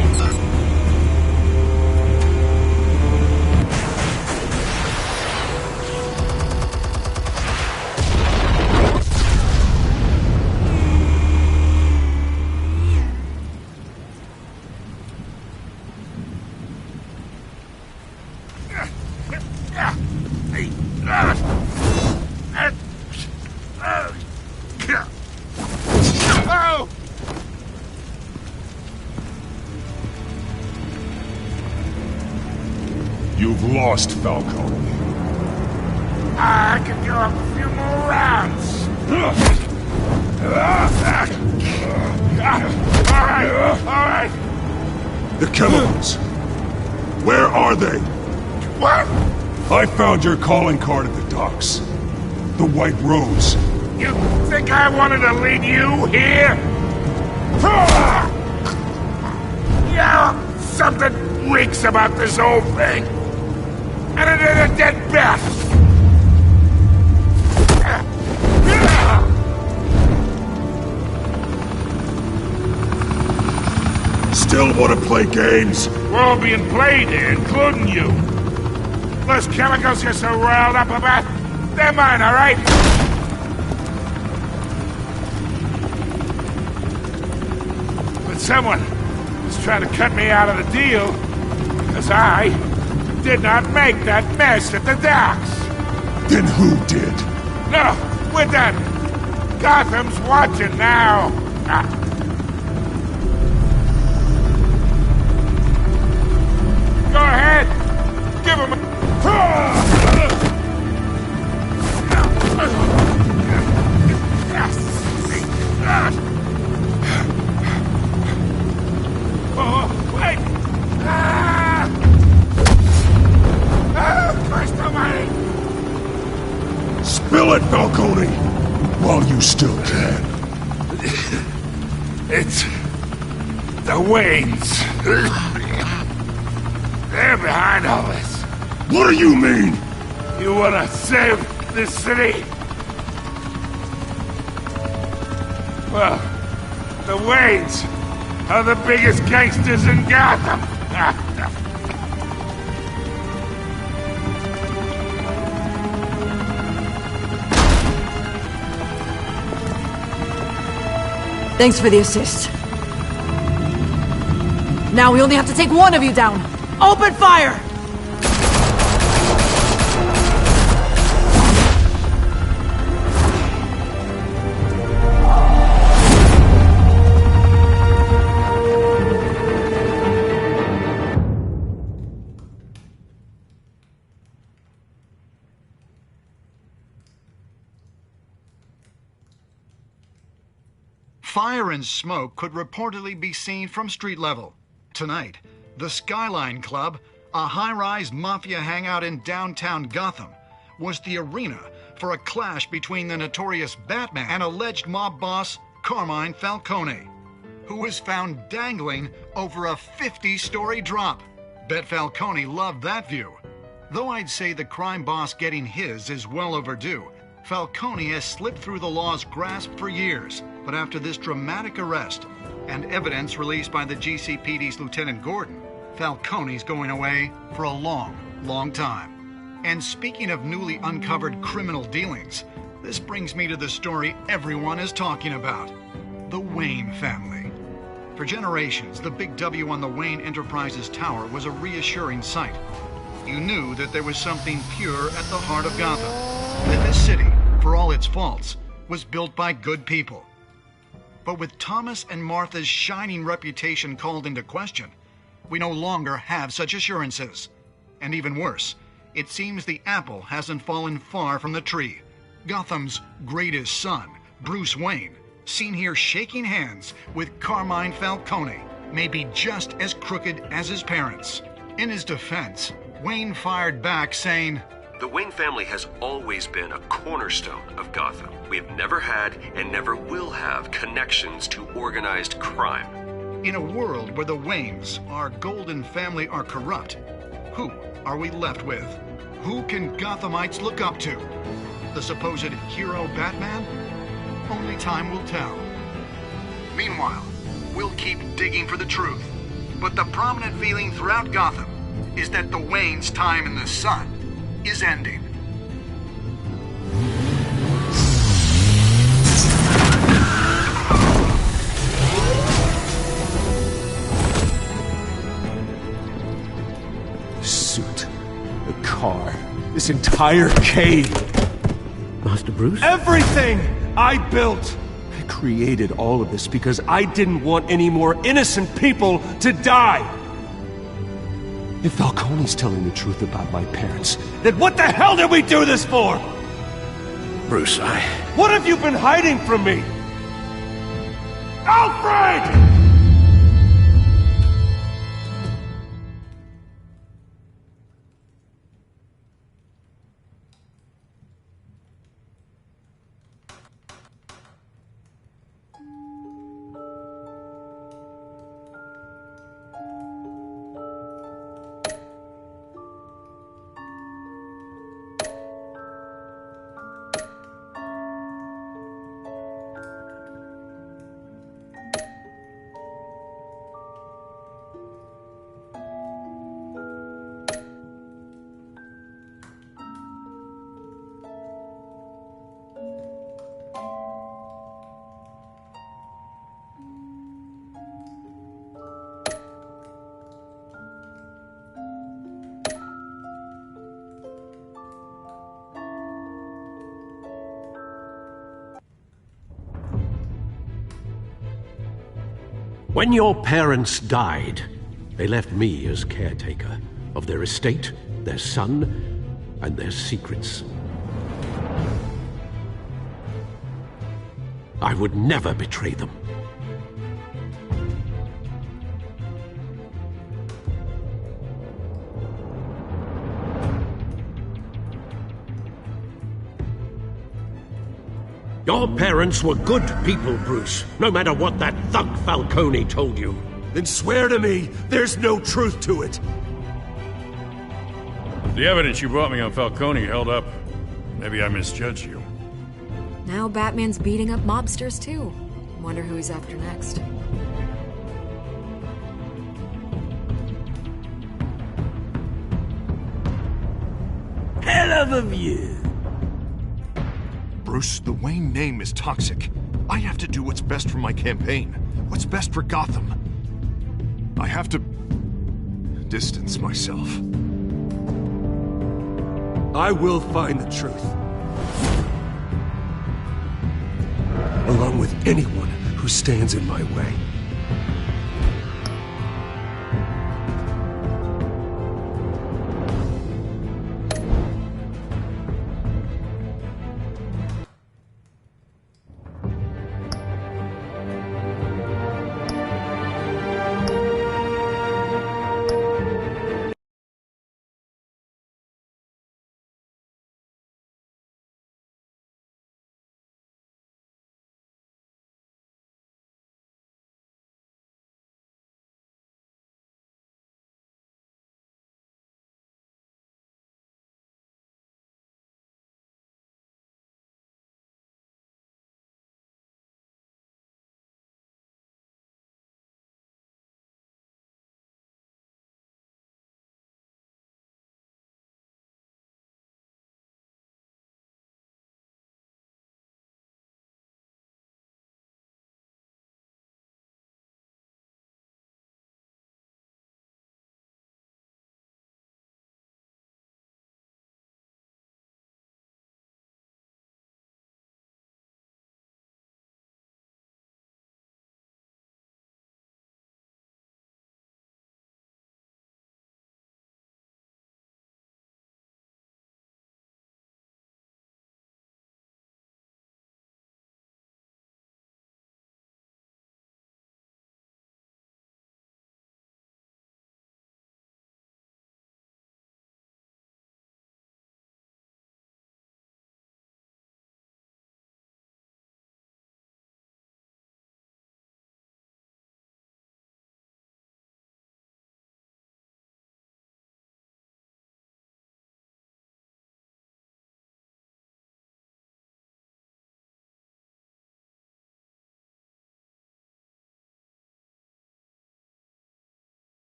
Oh! You've lost, Falcone. I can do a few more rounds. All right. The chemicals. Where are they? What? I found your calling card at the docks. The White Rose. You think I wanted to lead you here? Yeah, something reeks about this whole thing. And it is a dead bat. Still want to play games? We're all being played here, including you. Those chemicals you're so riled up about, they're mine, all right? But someone is trying to cut me out of the deal, because I did not make that mess at the docks. Then who did? No, we're done. Gotham's watching now. Go ahead. Give him a... Oh, wait! Christ almighty! Spill it, Falcone! While you still can. It's... the Waynes. They're behind all this. What do you mean? You wanna save this city? Well, the Waynes are the biggest gangsters in Gotham. Thanks for the assist. Now we only have to take one of you down. Open fire! Fire and smoke could reportedly be seen from street level. Tonight, the Skyline Club, a high-rise mafia hangout in downtown Gotham, was the arena for a clash between the notorious Batman and alleged mob boss Carmine Falcone, who was found dangling over a 50-story drop. Bet Falcone loved that view. Though I'd say the crime boss getting his is well overdue, Falcone has slipped through the law's grasp for years. But after this dramatic arrest and evidence released by the GCPD's Lieutenant Gordon, Falcone's going away for a long, long time. And speaking of newly uncovered criminal dealings, this brings me to the story everyone is talking about: the Wayne family. For generations, the big W on the Wayne Enterprises Tower was a reassuring sight. You knew that there was something pure at the heart of Gotham, that this city, for all its faults, was built by good people. But with Thomas and Martha's shining reputation called into question, we no longer have such assurances. And even worse, it seems the apple hasn't fallen far from the tree. Gotham's greatest son, Bruce Wayne, seen here shaking hands with Carmine Falcone, may be just as crooked as his parents. In his defense, Wayne fired back saying, "The Wayne family has always been a cornerstone of Gotham. We have never had and never will have connections to organized crime." In a world where the Waynes, our golden family, are corrupt, who are we left with? Who can Gothamites look up to? The supposed hero Batman? Only time will tell. Meanwhile, we'll keep digging for the truth. But the prominent feeling throughout Gotham is that the Waynes' time in the sun is ending. The suit, the car, this entire cave. Master Bruce? Everything I built! I created all of this because I didn't want any more innocent people to die! If Falcone's telling the truth about my parents, then what the hell did we do this for? Bruce, What have you been hiding from me? Alfred! When your parents died, they left me as caretaker of their estate, their son, and their secrets. I would never betray them. Your parents were good people, Bruce, no matter what that thug Falcone told you. Then swear to me there's no truth to it. The evidence you brought me on Falcone held up. Maybe I misjudged you. Now Batman's beating up mobsters, too. Wonder who he's after next. Hell of a view. Bruce, the Wayne name is toxic. I have to do what's best for my campaign. What's best for Gotham. I have to distance myself. I will find the truth. Along with anyone who stands in my way.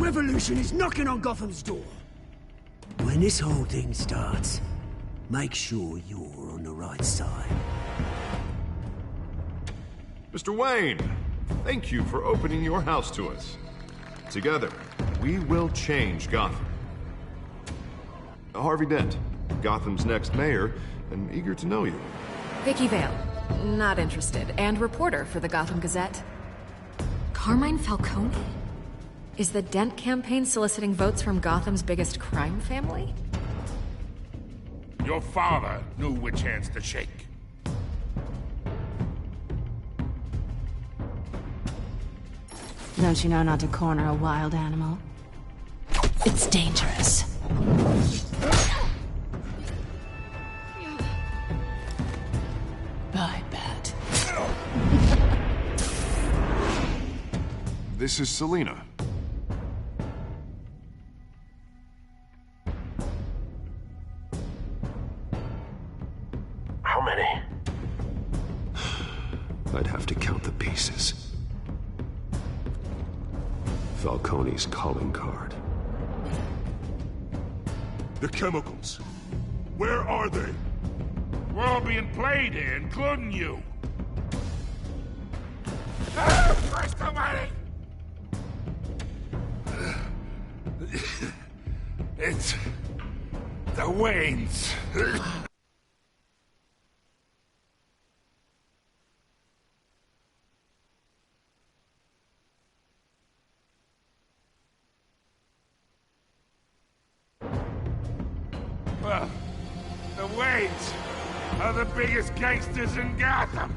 revolution is knocking on Gotham's door. When this whole thing starts, make sure you're on the right side. Mr. Wayne, thank you for opening your house to us. Together, we will change Gotham. Harvey Dent, Gotham's next mayor, and eager to know you. Vicky Vale, not interested, and reporter for the Gotham Gazette. Carmine Falcone? Is the Dent campaign soliciting votes from Gotham's biggest crime family? Your father knew which hands to shake. Don't you know not to corner a wild animal? It's dangerous. I bet. This is Selina. How many? I'd have to count the pieces. Falcone's calling card. The chemicals. Where are they? We're all being played here, including you. Christ almighty! It's the Waynes. Well, the Waynes are the biggest gangsters in Gotham.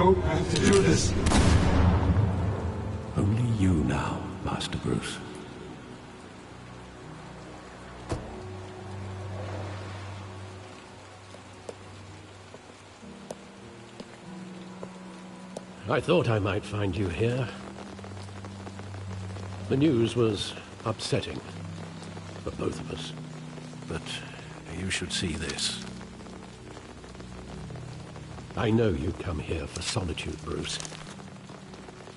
don't have to do this. Only you now, Master Bruce. I thought I might find you here. The news was upsetting for both of us, but you should see this. I know you come here for solitude, Bruce.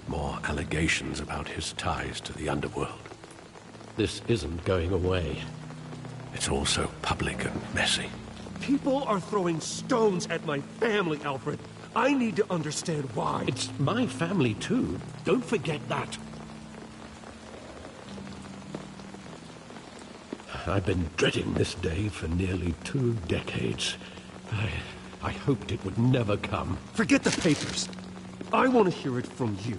More allegations about his ties to the underworld. This isn't going away. It's all so public and messy. People are throwing stones at my family, Alfred. I need to understand why. It's my family too. Don't forget that. I've been dreading this day for nearly 2 decades. I hoped it would never come. Forget the papers. I want to hear it from you.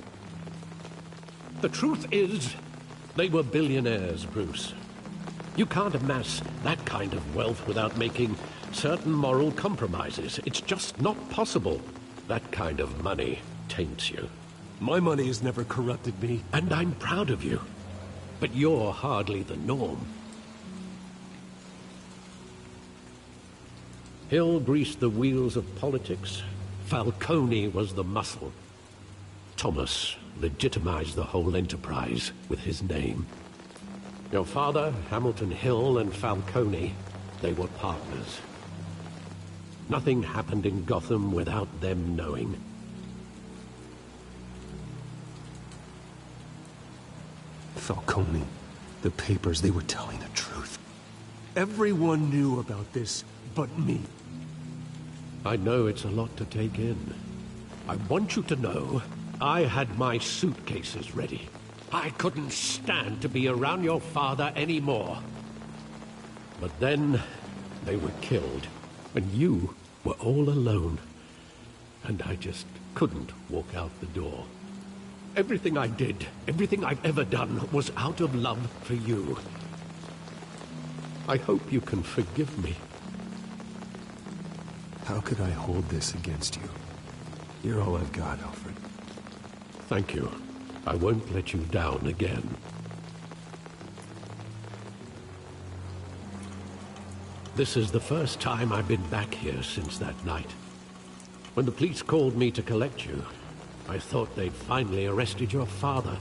The truth is, they were billionaires, Bruce. You can't amass that kind of wealth without making certain moral compromises. It's just not possible. That kind of money taints you. My money has never corrupted me. And I'm proud of you. But you're hardly the norm. Hill greased the wheels of politics. Falcone was the muscle. Thomas legitimized the whole enterprise with his name. Your father, Hamilton Hill, and Falcone, they were partners. Nothing happened in Gotham without them knowing. Falcone, the papers, they were telling the truth. Everyone knew about this but me. I know it's a lot to take in. I want you to know I had my suitcases ready. I couldn't stand to be around your father anymore. But then they were killed, and you were all alone. And I just couldn't walk out the door. Everything I did, everything I've ever done, was out of love for you. I hope you can forgive me. How could I hold this against you? You're all I've got, Alfred. Thank you. I won't let you down again. This is the first time I've been back here since that night. When the police called me to collect you, I thought they'd finally arrested your father.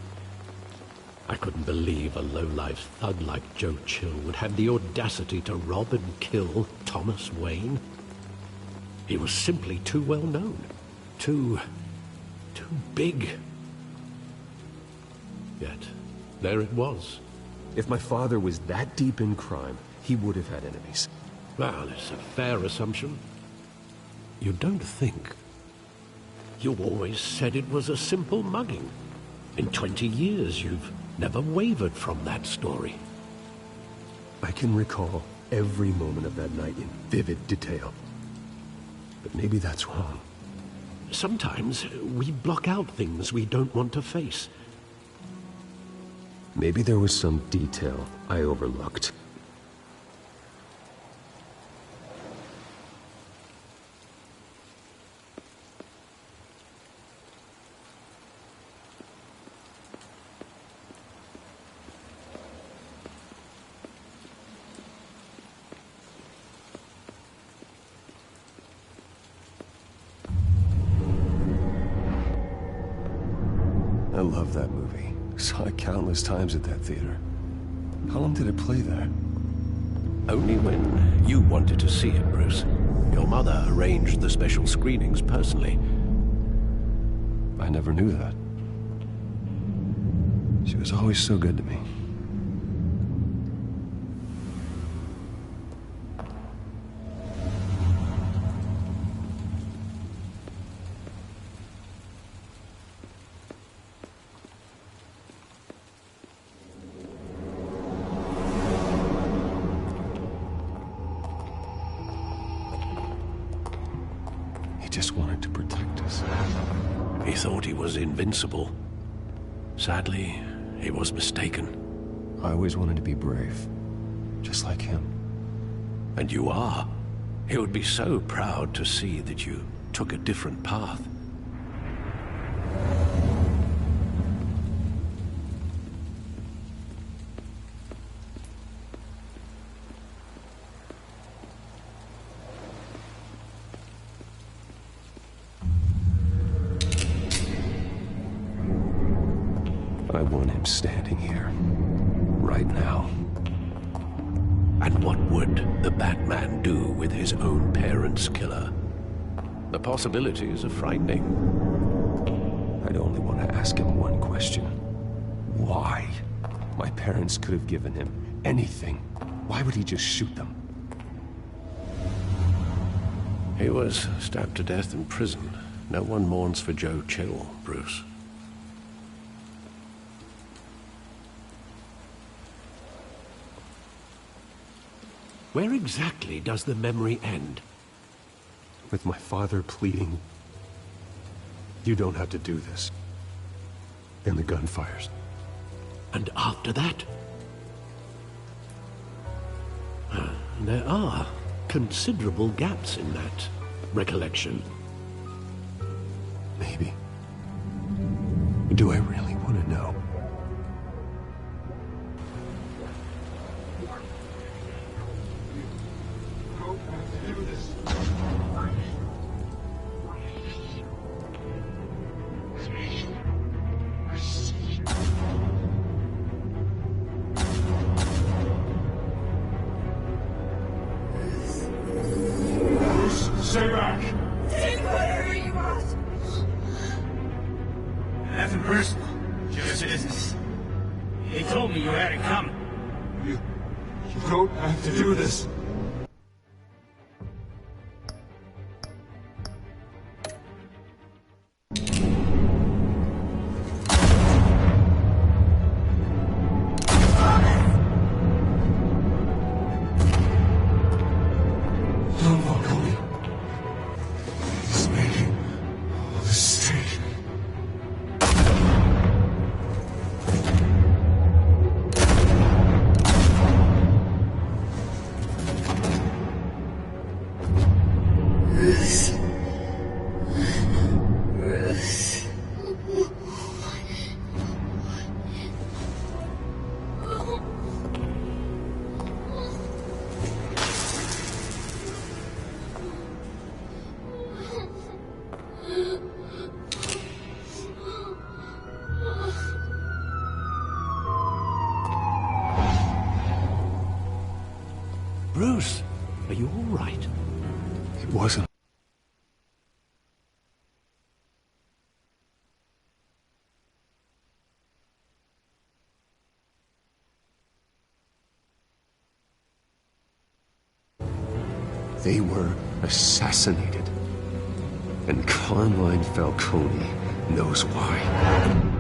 I couldn't believe a low-life thug like Joe Chill would have the audacity to rob and kill Thomas Wayne. He was simply too well known. Too big. Yet, there it was. If my father was that deep in crime, he would have had enemies. Well, it's a fair assumption. You don't think. You always said it was a simple mugging. In 20 years, you've never wavered from that story. I can recall every moment of that night in vivid detail. But maybe that's wrong. Sometimes we block out things we don't want to face. Maybe there was some detail I overlooked. I love that movie. Saw it countless times at that theater. How long did it play there? Only when you wanted to see it, Bruce. Your mother arranged the special screenings personally. I never knew that. She was always so good to me. He just wanted to protect us. He thought he was invincible. Sadly, he was mistaken. I always wanted to be brave, just like him. And you are. He would be so proud to see that you took a different path. want him standing here. Right now. And what would the Batman do with his own parents' killer? The possibilities are frightening. I'd only want to ask him one question. Why? My parents could have given him anything. Why would he just shoot them? He was stabbed to death in prison. No one mourns for Joe Chill, Bruce. Where exactly does the memory end? With my father pleading, "You don't have to do this." And the gun fires. And after that? There are considerable gaps in that recollection. Maybe. Do I really want to know? Stay back! Take whatever you want! Nothing personal, just business. He told me you had it coming. You don't have to do this. Bruce, are you all right? It wasn't. They were assassinated. And Carmine Falcone knows why.